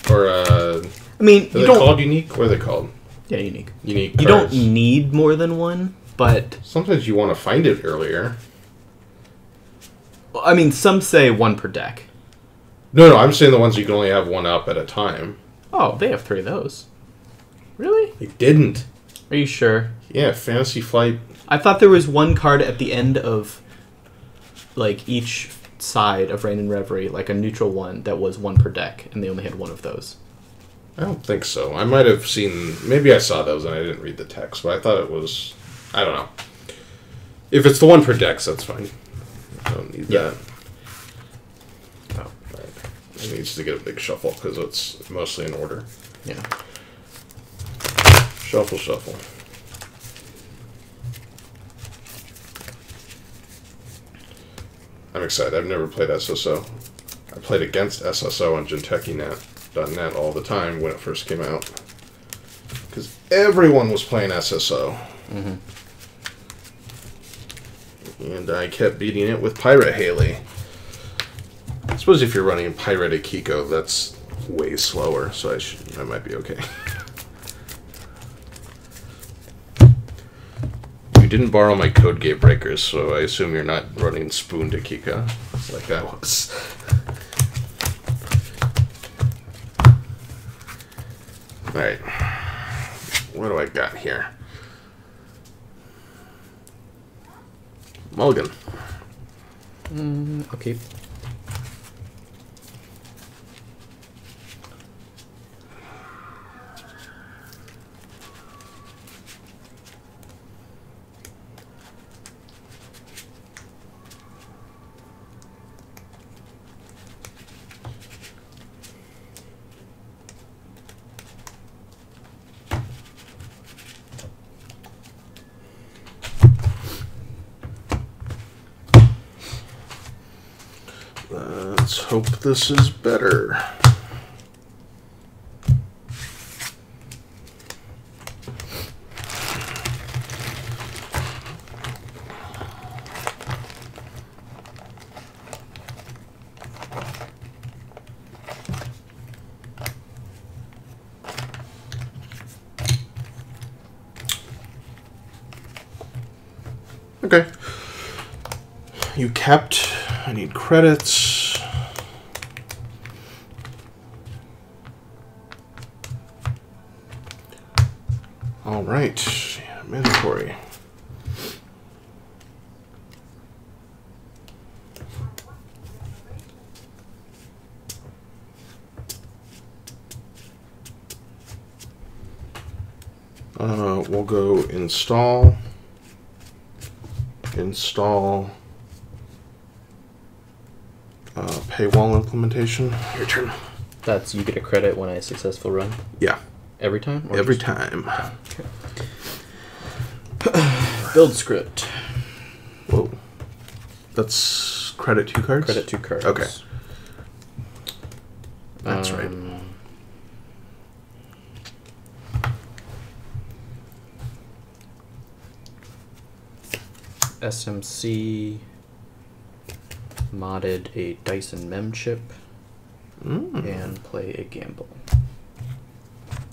Speaker 1: or
Speaker 2: I mean,
Speaker 1: are they called unique? What are they called?
Speaker 2: Yeah, unique.
Speaker 1: Unique
Speaker 2: You
Speaker 1: cards.
Speaker 2: don't need more than 1, but...
Speaker 1: Sometimes you want to find it earlier.
Speaker 2: Well, I mean, some say 1 per deck.
Speaker 1: No, I'm saying the ones you can only have 1 up at a time.
Speaker 2: Oh, they have 3 of those. Really?
Speaker 1: They didn't.
Speaker 2: Are you sure?
Speaker 1: Yeah, Fantasy Flight.
Speaker 2: I thought there was 1 card at the end of, like, each side of Rain and Reverie, like a neutral one that was 1 per deck, and they only had 1 of those.
Speaker 1: I don't think so. I might have seen... Maybe I saw those and I didn't read the text, but I thought it was... I don't know. If it's the 1 per deck, that's fine. I don't need that.
Speaker 2: Oh.
Speaker 1: Right. It needs to get a big shuffle because it's mostly in order.
Speaker 2: Yeah.
Speaker 1: Shuffle, shuffle. I'm excited. I've never played SSO. I played against SSO on JantekiNet.net all the time when it first came out. Because everyone was playing SSO.
Speaker 2: Mm-hmm.
Speaker 1: And I kept beating it with Pirate Haley. I suppose if you're running Pirate Akiko, that's way slower, so I might be okay. You didn't borrow my code gate breakers, so I assume you're not running spooned Akiko like I was. Alright. What do I got here? Mulligan.
Speaker 2: Okay.
Speaker 1: Let's hope this is better. Okay. You kept. I need credits. All right. Mandatory. We'll go install. Install. Paywall implementation. Your turn.
Speaker 2: That's you get a credit when I successful run?
Speaker 1: Yeah.
Speaker 2: Every time? Or
Speaker 1: Every
Speaker 2: just...
Speaker 1: time.
Speaker 2: Okay. Build script.
Speaker 1: Whoa. That's credit 2 cards?
Speaker 2: Credit 2 cards.
Speaker 1: Okay. That's right.
Speaker 2: SMC modded a Dyson mem chip and play a gamble.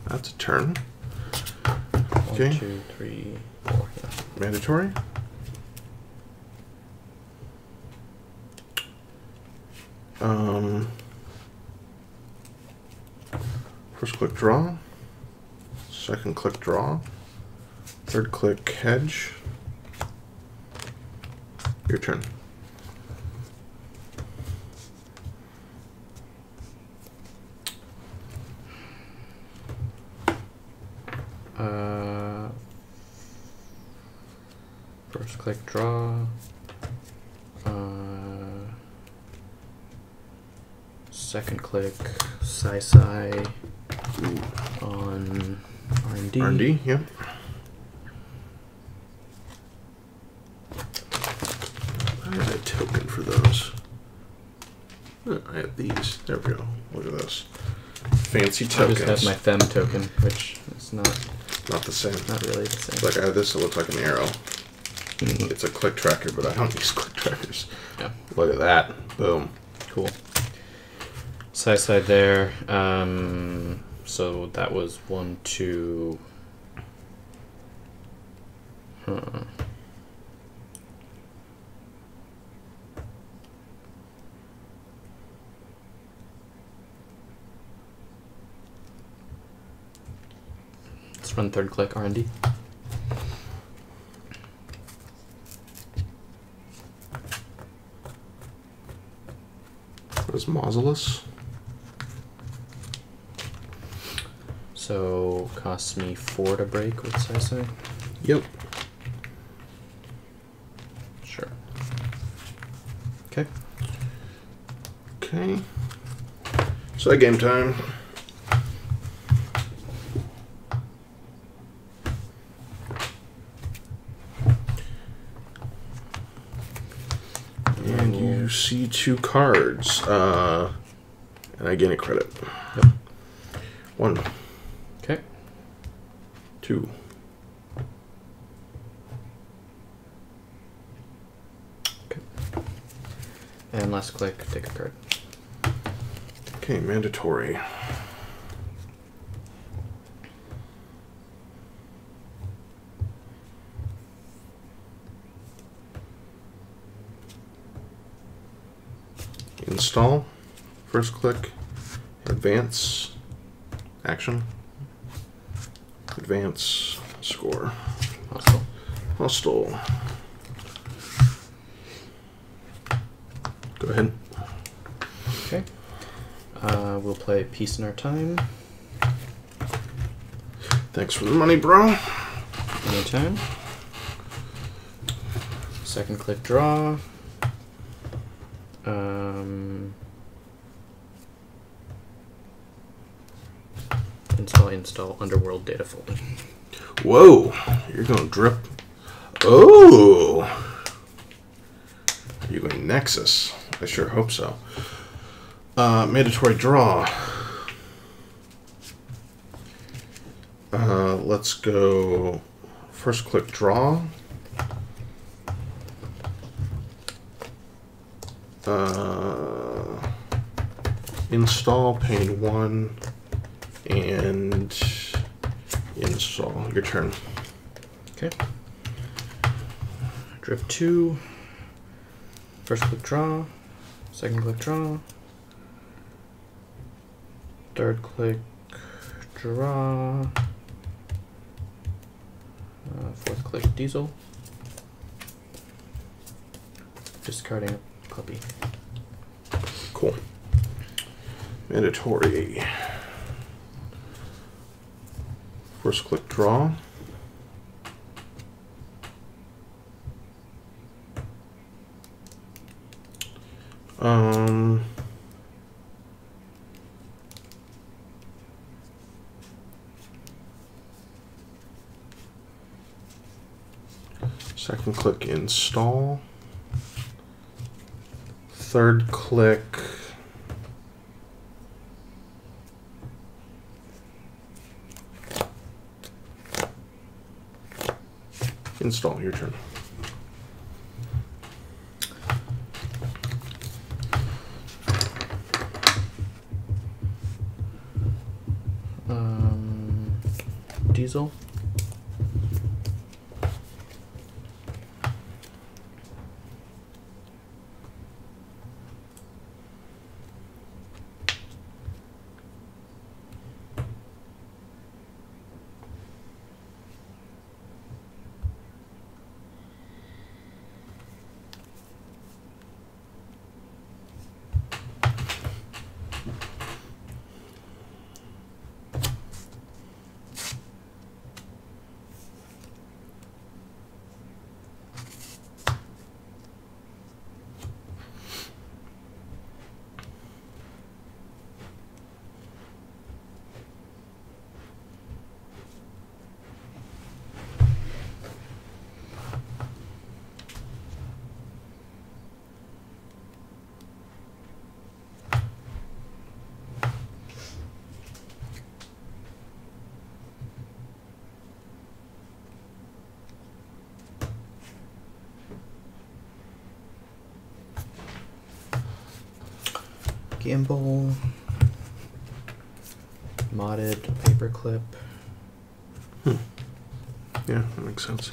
Speaker 1: That's a turn.
Speaker 2: 1,
Speaker 1: Okay.
Speaker 2: 2, 3, 4. Yeah.
Speaker 1: Mandatory. First click draw. Second click draw. Third click hedge. Your turn.
Speaker 2: First click draw. Second click sci on R&D.
Speaker 1: R&D, yep. I had a token for those. Oh, I have these. There we go. Look at this. Fancy
Speaker 2: I
Speaker 1: tokens.
Speaker 2: just have my Fem token, which is not
Speaker 1: the same.
Speaker 2: not really the same.
Speaker 1: Like I have this that looks like an arrow. It's a click tracker, but I don't use click trackers.
Speaker 2: Yeah.
Speaker 1: Look at that. Boom.
Speaker 2: Cool. Side there. So that was 1, 2. Let's run third click R&D.
Speaker 1: What is Mausolus?
Speaker 2: So costs me 4 to break with Sci.
Speaker 1: Yep.
Speaker 2: Sure. Okay.
Speaker 1: Okay. So game time. And you see 2 cards. And I gain a credit.
Speaker 2: Yep.
Speaker 1: 1.
Speaker 2: Okay.
Speaker 1: 2.
Speaker 2: Okay. And last click, take a card.
Speaker 1: Okay, mandatory. Install. First click. Advance. Action. Advance. Score.
Speaker 2: Hostile.
Speaker 1: Hostile. Go ahead.
Speaker 2: Okay. We'll play Peace in Our Time.
Speaker 1: Thanks for the money, bro.
Speaker 2: Anytime. Second click draw. Install Underworld data folder.
Speaker 1: Whoa, you're going to drip. Oh, are you going Nexus? I sure hope so. Mandatory draw. Let's go first click draw. Install pane 1 and install. Your turn.
Speaker 2: Okay. Drift 2. First click draw. Second click draw. Third click draw. Fourth click diesel. Discarding puppy.
Speaker 1: Cool. Mandatory. First click draw. Second click install. Third click install. Your turn.
Speaker 2: Diesel. Gimbal. Modded paperclip.
Speaker 1: Yeah, that makes sense.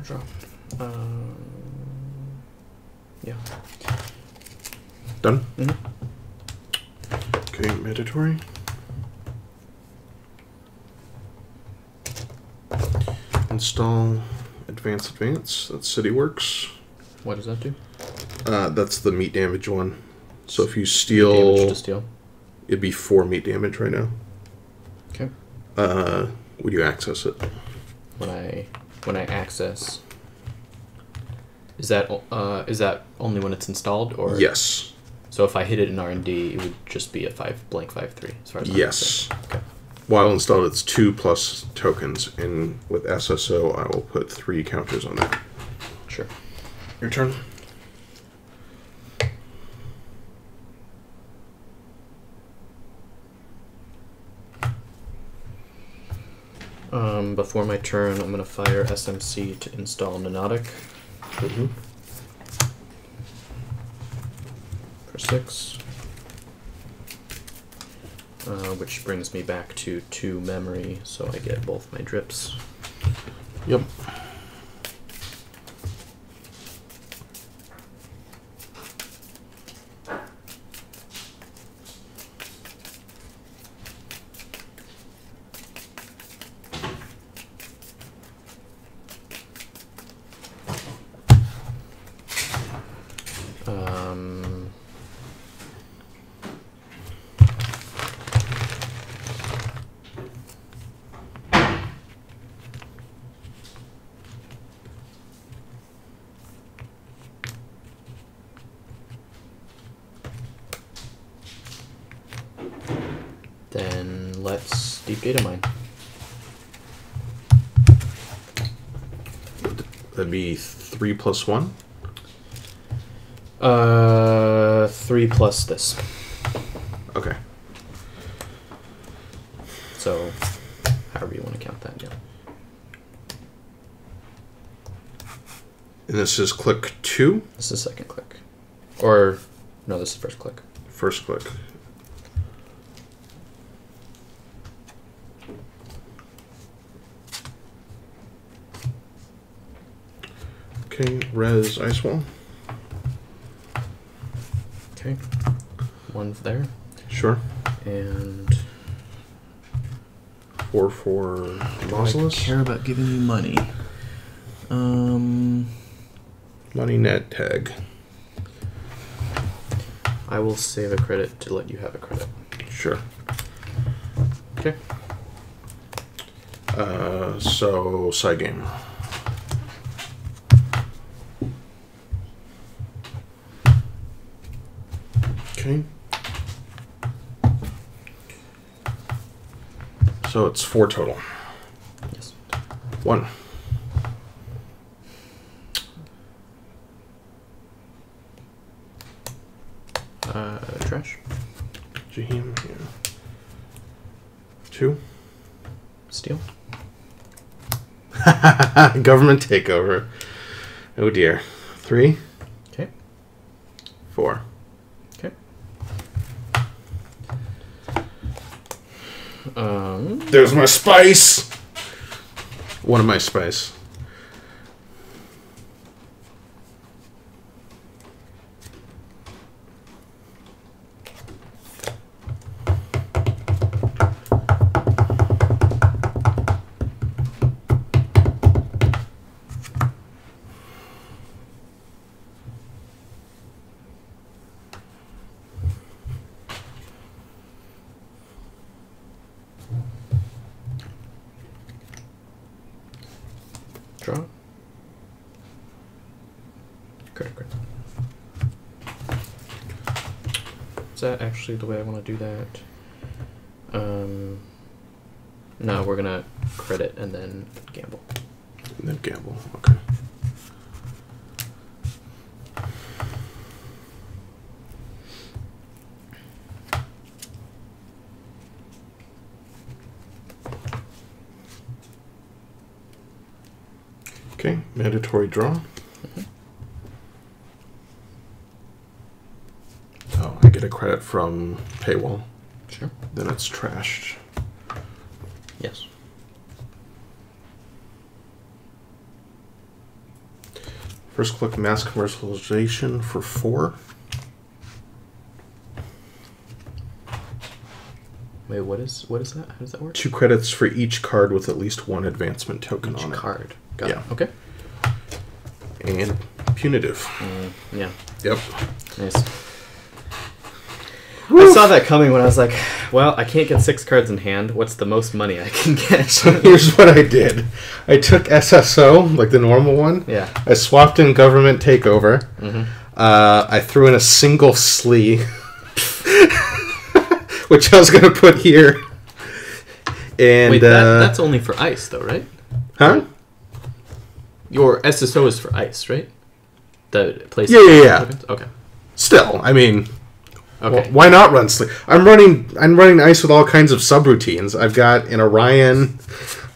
Speaker 2: Draw. Yeah.
Speaker 1: Done?
Speaker 2: Mm-hmm.
Speaker 1: Okay, mandatory. Install Advance. That's CityWorks.
Speaker 2: What does that do?
Speaker 1: That's the meat damage one. So if you
Speaker 2: Damage
Speaker 1: steal,
Speaker 2: to steal.
Speaker 1: it'd be 4 meat damage right now.
Speaker 2: Okay.
Speaker 1: Would you access it?
Speaker 2: When I access, is that only when it's installed, or
Speaker 1: Yes.
Speaker 2: So if I hit it in R&D, it would just be a blank 5/3 as far as I'm
Speaker 1: Yes.
Speaker 2: concerned. Okay.
Speaker 1: While installed, it's 2 plus tokens, and with SSO, I will put 3 counters on that.
Speaker 2: Sure.
Speaker 1: Your turn.
Speaker 2: Before my turn, I'm going to fire SMC to install Nanotic. For 6. Which brings me back to 2 memory, so I get both my drips.
Speaker 1: Yep.
Speaker 2: Then let's deep data mine.
Speaker 1: That'd be 3 plus 1?
Speaker 2: 3 plus this.
Speaker 1: Okay.
Speaker 2: So, however you want to count that, yeah.
Speaker 1: And this is click 2?
Speaker 2: This is second click. Or, no, this is first click.
Speaker 1: First click. Okay, res ice wall.
Speaker 2: Okay. 1's there.
Speaker 1: Sure.
Speaker 2: And
Speaker 1: 4 for
Speaker 2: I
Speaker 1: Mausolus.
Speaker 2: care about giving you money.
Speaker 1: Money net tag.
Speaker 2: I will save a credit to let you have a credit.
Speaker 1: Sure.
Speaker 2: Okay.
Speaker 1: So side game. Okay. So it's 4 total.
Speaker 2: Yes.
Speaker 1: 1.
Speaker 2: Trash.
Speaker 1: Jaheim, yeah. 2.
Speaker 2: Steel.
Speaker 1: Government takeover. Oh dear. 3.
Speaker 2: Okay.
Speaker 1: 4.
Speaker 2: Okay.
Speaker 1: There's my spice! One of my spice.
Speaker 2: Draw. Correct. Is that actually the way I want to do that? No, we're gonna credit and then gamble.
Speaker 1: And then gamble. Okay. Okay, mandatory draw. Oh, I get a credit from paywall.
Speaker 2: Sure.
Speaker 1: Then it's trashed.
Speaker 2: Yes.
Speaker 1: First click mass commercialization for 4.
Speaker 2: Wait, what is that? How does that work?
Speaker 1: 2 credits for each card with at least 1 advancement token
Speaker 2: Each
Speaker 1: on
Speaker 2: card. Got
Speaker 1: Yeah.
Speaker 2: it. Okay.
Speaker 1: it. And punitive.
Speaker 2: Yeah.
Speaker 1: Yep.
Speaker 2: Nice. I saw that coming when I was like, well, I can't get 6 cards in hand. What's the most money I can get?
Speaker 1: So here's what I did. I took SSO, like the normal one.
Speaker 2: Yeah.
Speaker 1: I swapped in government takeover. I threw in a single slee, which I was going to put here. And
Speaker 2: Wait, that's only for ice, though, right?
Speaker 1: Huh?
Speaker 2: Your SSO is for ice, right? The place.
Speaker 1: Yeah.
Speaker 2: Tokens? Okay.
Speaker 1: Still, I mean,
Speaker 2: Okay.
Speaker 1: why not run slee? I'm running ice with all kinds of subroutines. I've got an Orion,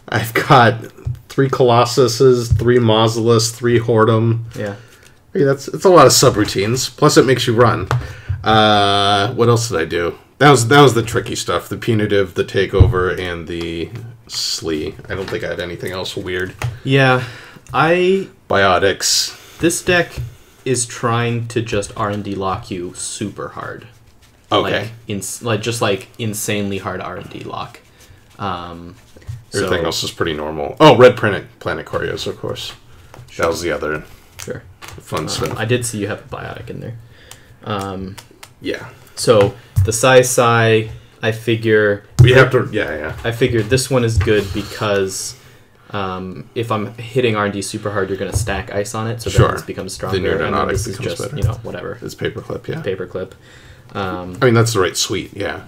Speaker 1: I've got 3 Colossuses, 3 Mausolus, 3 Hordem.
Speaker 2: Yeah.
Speaker 1: Hey, it's a lot of subroutines. Plus, it makes you run. What else did I do? That was the tricky stuff. The Punitive, the Takeover, and the Slee. I don't think I had anything else weird.
Speaker 2: Yeah.
Speaker 1: Biotics.
Speaker 2: This deck is trying to just R&D lock you super hard.
Speaker 1: Okay.
Speaker 2: Just insanely hard R&D lock.
Speaker 1: Everything else is pretty normal. Oh, Red Planet Corios, of course. Sure. That was the other fun stuff.
Speaker 2: I did see you have a Biotic in there.
Speaker 1: Yeah.
Speaker 2: So the Sai, I figure I figured this one is good because if I'm hitting R&D super hard, you're going to stack ice on it, so then this becomes stronger.
Speaker 1: Then your Neurotic
Speaker 2: this is
Speaker 1: becomes
Speaker 2: just
Speaker 1: better.
Speaker 2: Whatever.
Speaker 1: It's Paperclip, yeah.
Speaker 2: Paperclip.
Speaker 1: I mean, that's the right suite, yeah.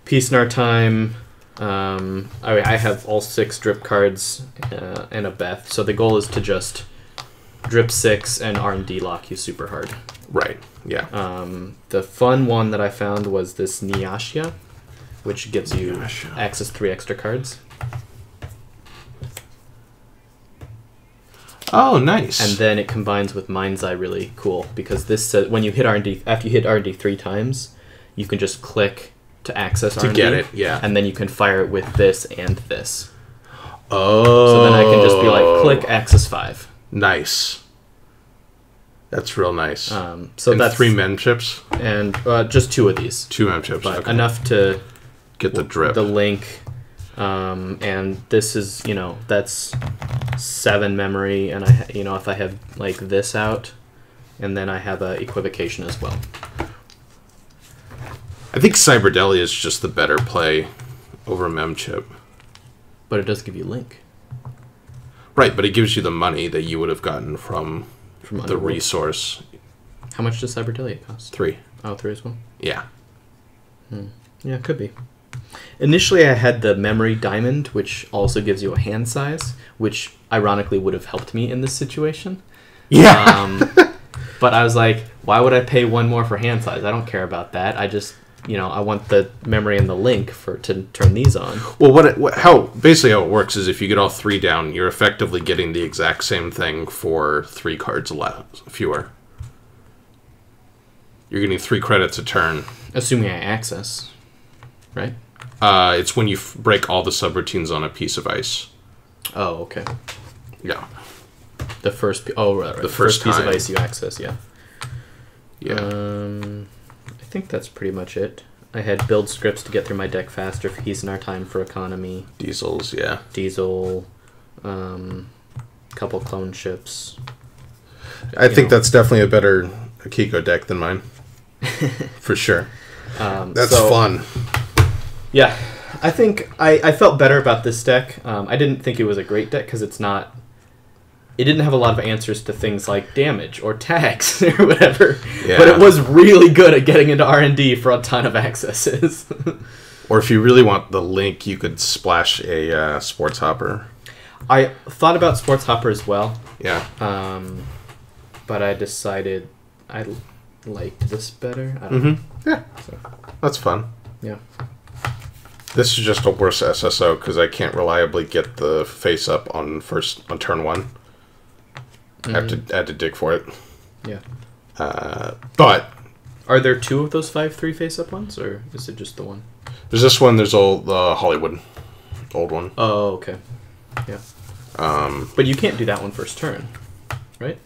Speaker 2: Peacenar time. I have all 6 drip cards and a Beth, so the goal is to just drip 6 and R&D lock you super hard.
Speaker 1: Right, yeah.
Speaker 2: The fun one that I found was this Niashia, which gives you access 3 extra cards.
Speaker 1: Oh, nice.
Speaker 2: And then it combines with Mind's Eye really cool, because this says when you hit R&D, after you hit R&D 3 times, you can just click to access R&D.
Speaker 1: To get it, yeah.
Speaker 2: And then you can fire it with this and this.
Speaker 1: Oh.
Speaker 2: So then I can just be like, click access 5.
Speaker 1: Nice. That's real nice.
Speaker 2: So
Speaker 1: and
Speaker 2: that's
Speaker 1: 3 mem chips?
Speaker 2: And just 2 of these.
Speaker 1: 2 mem chips,
Speaker 2: but
Speaker 1: okay.
Speaker 2: Enough to
Speaker 1: get the drip.
Speaker 2: The link. And this is, that's 7 memory, and if I have like this out, and then I have a equivocation as well.
Speaker 1: I think Cyberdelia is just the better play over Memchip.
Speaker 2: But it does give you link.
Speaker 1: Right, but it gives you the money that you would have gotten from the
Speaker 2: Underworld.
Speaker 1: resource.
Speaker 2: How much does Cyberdelia cost?
Speaker 1: 3.
Speaker 2: Oh, 3 as well?
Speaker 1: Yeah.
Speaker 2: Yeah, it could be. Initially, I had the Memory Diamond, which also gives you a hand size, which ironically would have helped me in this situation.
Speaker 1: Yeah.
Speaker 2: But I was like, why would I pay 1 more for hand size? I don't care about that. I just, I want the memory and the link to turn these on.
Speaker 1: Well, basically how it works is if you get all 3 down, you're effectively getting the exact same thing for 3 cards fewer. You're getting 3 credits a turn.
Speaker 2: Assuming I access, right?
Speaker 1: It's when you break all the subroutines on a piece of ice.
Speaker 2: Oh, okay.
Speaker 1: Yeah.
Speaker 2: The first... right. The first piece of ice you access, yeah.
Speaker 1: Yeah.
Speaker 2: I think that's pretty much it. I had build scripts to get through my deck faster for Peacenar time for economy.
Speaker 1: Diesels, yeah.
Speaker 2: Diesel. Couple clone ships.
Speaker 1: I think that's definitely a better Akiko deck than mine. For sure. That's fun.
Speaker 2: Yeah. I think I felt better about this deck. I didn't think it was a great deck because it's not... It didn't have a lot of answers to things like damage or tax or whatever. Yeah. But it was really good at getting into R&D for a ton of accesses.
Speaker 1: Or if you really want the link, you could splash a Sports Hopper.
Speaker 2: I thought about Sports Hopper as well.
Speaker 1: Yeah.
Speaker 2: But I decided I liked this better. I don't know.
Speaker 1: Yeah. So. That's fun.
Speaker 2: Yeah.
Speaker 1: This is just a worse SSO because I can't reliably get the face up on turn 1. I had to dig for it.
Speaker 2: Yeah.
Speaker 1: But
Speaker 2: are there 2 of those 5/3 face up ones, or is it just the one?
Speaker 1: There's this one. There's the Hollywood, old one.
Speaker 2: Oh, okay. Yeah. But you can't do that one first turn, right?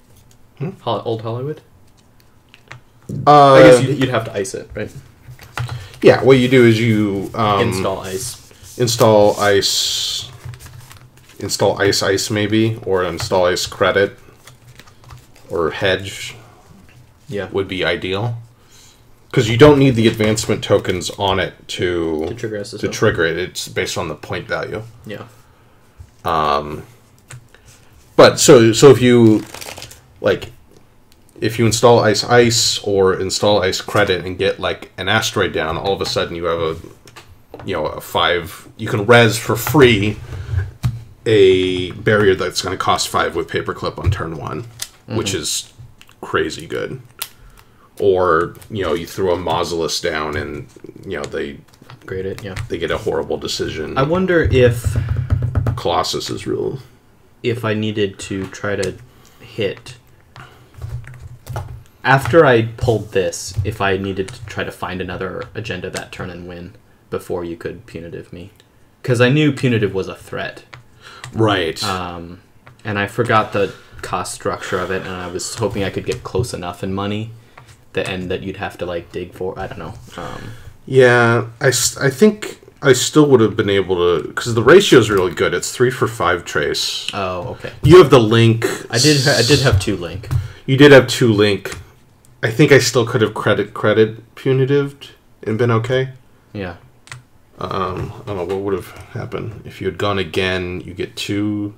Speaker 2: Old Hollywood. I guess you'd have to ice it, right?
Speaker 1: Yeah. What you do is you
Speaker 2: install ice.
Speaker 1: Install ice maybe, or install ice credit. Or hedge, would be ideal, because you don't need the advancement tokens on it to trigger it. It's based on the point value.
Speaker 2: Yeah.
Speaker 1: But so if you install ice or install ice credit and get like an asteroid down, all of a sudden you have a 5. You can res for free a barrier that's going to cost 5 with Paperclip on turn 1. Which is crazy good. Or, you throw a Mausolus down and, they
Speaker 2: upgrade it, yeah.
Speaker 1: They get a horrible decision.
Speaker 2: I wonder if
Speaker 1: Colossus is real.
Speaker 2: If I needed to try to hit... After I pulled this, if I needed to try to find another agenda that turn and win before you could punitive me. Because I knew punitive was a threat.
Speaker 1: Right.
Speaker 2: And I forgot the cost structure of it, and I was hoping I could get close enough in money that you'd have to like dig for. I don't know.
Speaker 1: Yeah, I think I still would have been able to, because the ratio is really good. It's 3 for 5 trace.
Speaker 2: Oh, okay.
Speaker 1: You have the link.
Speaker 2: I did have 2 link.
Speaker 1: You did have 2 link. I think I still could have credit punitived and been okay.
Speaker 2: Yeah.
Speaker 1: I don't know what would have happened if you had gone again. You get 2.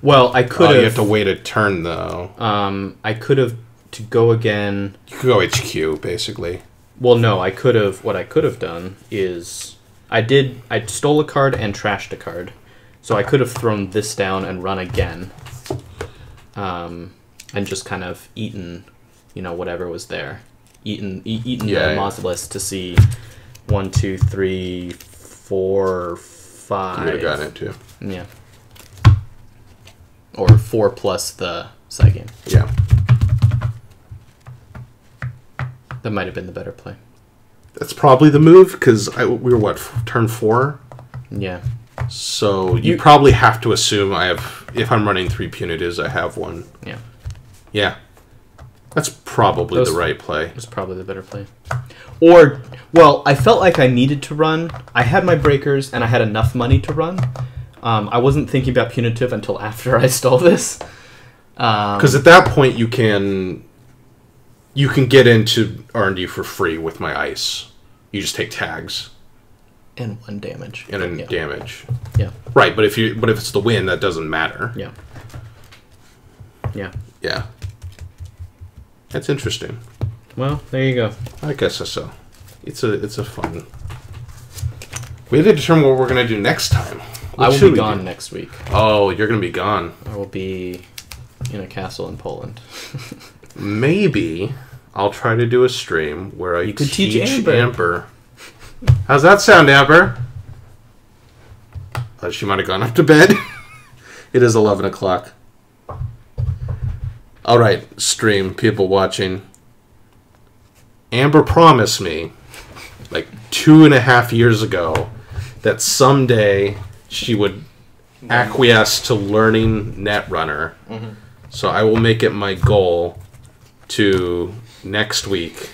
Speaker 2: Well, I could have.
Speaker 1: You have to wait a turn though.
Speaker 2: I could have to go again.
Speaker 1: You could go HQ basically.
Speaker 2: Well, no, I could have. What I could have done is I stole a card and trashed a card, so I could have thrown this down and run again, and just kind of eaten, whatever was there, eaten the Mausolus to see 1, 2, 3, 4, 5.
Speaker 1: You would have gotten it too.
Speaker 2: Yeah. Or 4 plus the side game.
Speaker 1: Yeah.
Speaker 2: That might have been the better play.
Speaker 1: That's probably the move, because we were, turn 4?
Speaker 2: Yeah.
Speaker 1: So you probably have to assume if I'm running 3 punitives, I have 1.
Speaker 2: Yeah.
Speaker 1: Yeah. That's probably the right play.
Speaker 2: That's probably the better play. Or, well, I felt like I needed to run. I had my breakers, and I had enough money to run. I wasn't thinking about punitive until after I stole this.
Speaker 1: Because at that point, you can get into R&D for free with my ice. You just take tags.
Speaker 2: And 1 damage.
Speaker 1: And damage.
Speaker 2: Yeah.
Speaker 1: Right, but if it's the win, that doesn't matter.
Speaker 2: Yeah. Yeah.
Speaker 1: Yeah. That's interesting.
Speaker 2: Well, there you go.
Speaker 1: I guess so. It's a fun. We have to determine what we're gonna do next time.
Speaker 2: I will be gone next week.
Speaker 1: Oh, you're gonna be gone.
Speaker 2: I will be in a castle in Poland.
Speaker 1: Maybe I'll try to do a stream where I
Speaker 2: could teach Amber.
Speaker 1: How's that sound, Amber? She might have gone up to bed. It is 11 o'clock. All right, stream, people watching. Amber promised me, like 2.5 years ago, that someday she would acquiesce to learning Netrunner. Mm-hmm. So I will make it my goal to, next week,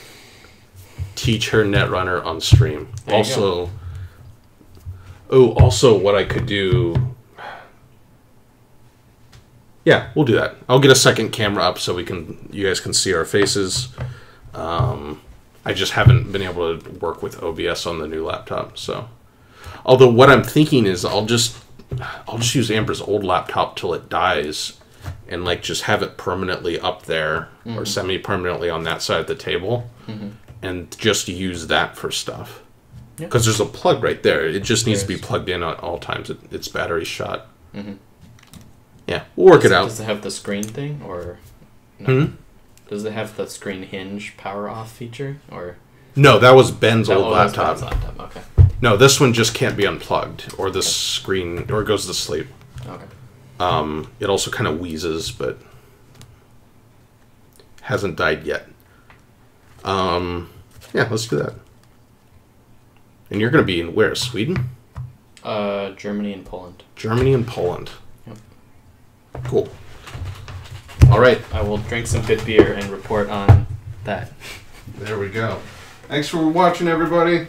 Speaker 1: teach her Netrunner on stream. Also, what I could do... Yeah, we'll do that. I'll get a second camera up so you guys can see our faces. I just haven't been able to work with OBS on the new laptop, so... Although what I'm thinking is I'll just use Amber's old laptop till it dies and just have it permanently up there or semi-permanently on that side of the table and just use that for stuff. Because there's a plug right there. It just needs to be plugged in at all times. It's battery shot. Mm-hmm. Yeah, we'll work it out.
Speaker 2: Does it have the screen thing or no? Does it have the screen hinge power off feature or?
Speaker 1: No, that was Ben's old laptop.
Speaker 2: Ben's laptop. Okay.
Speaker 1: No, this one just can't be unplugged, or the screen, or it goes to sleep.
Speaker 2: Okay.
Speaker 1: It also kind of wheezes, but hasn't died yet. Yeah, let's do that. And you're going to be in where? Sweden?
Speaker 2: Germany and Poland.
Speaker 1: Germany and Poland.
Speaker 2: Yep.
Speaker 1: Cool. All right.
Speaker 2: I will drink some good beer and report on that.
Speaker 1: There we go. Thanks for watching, everybody.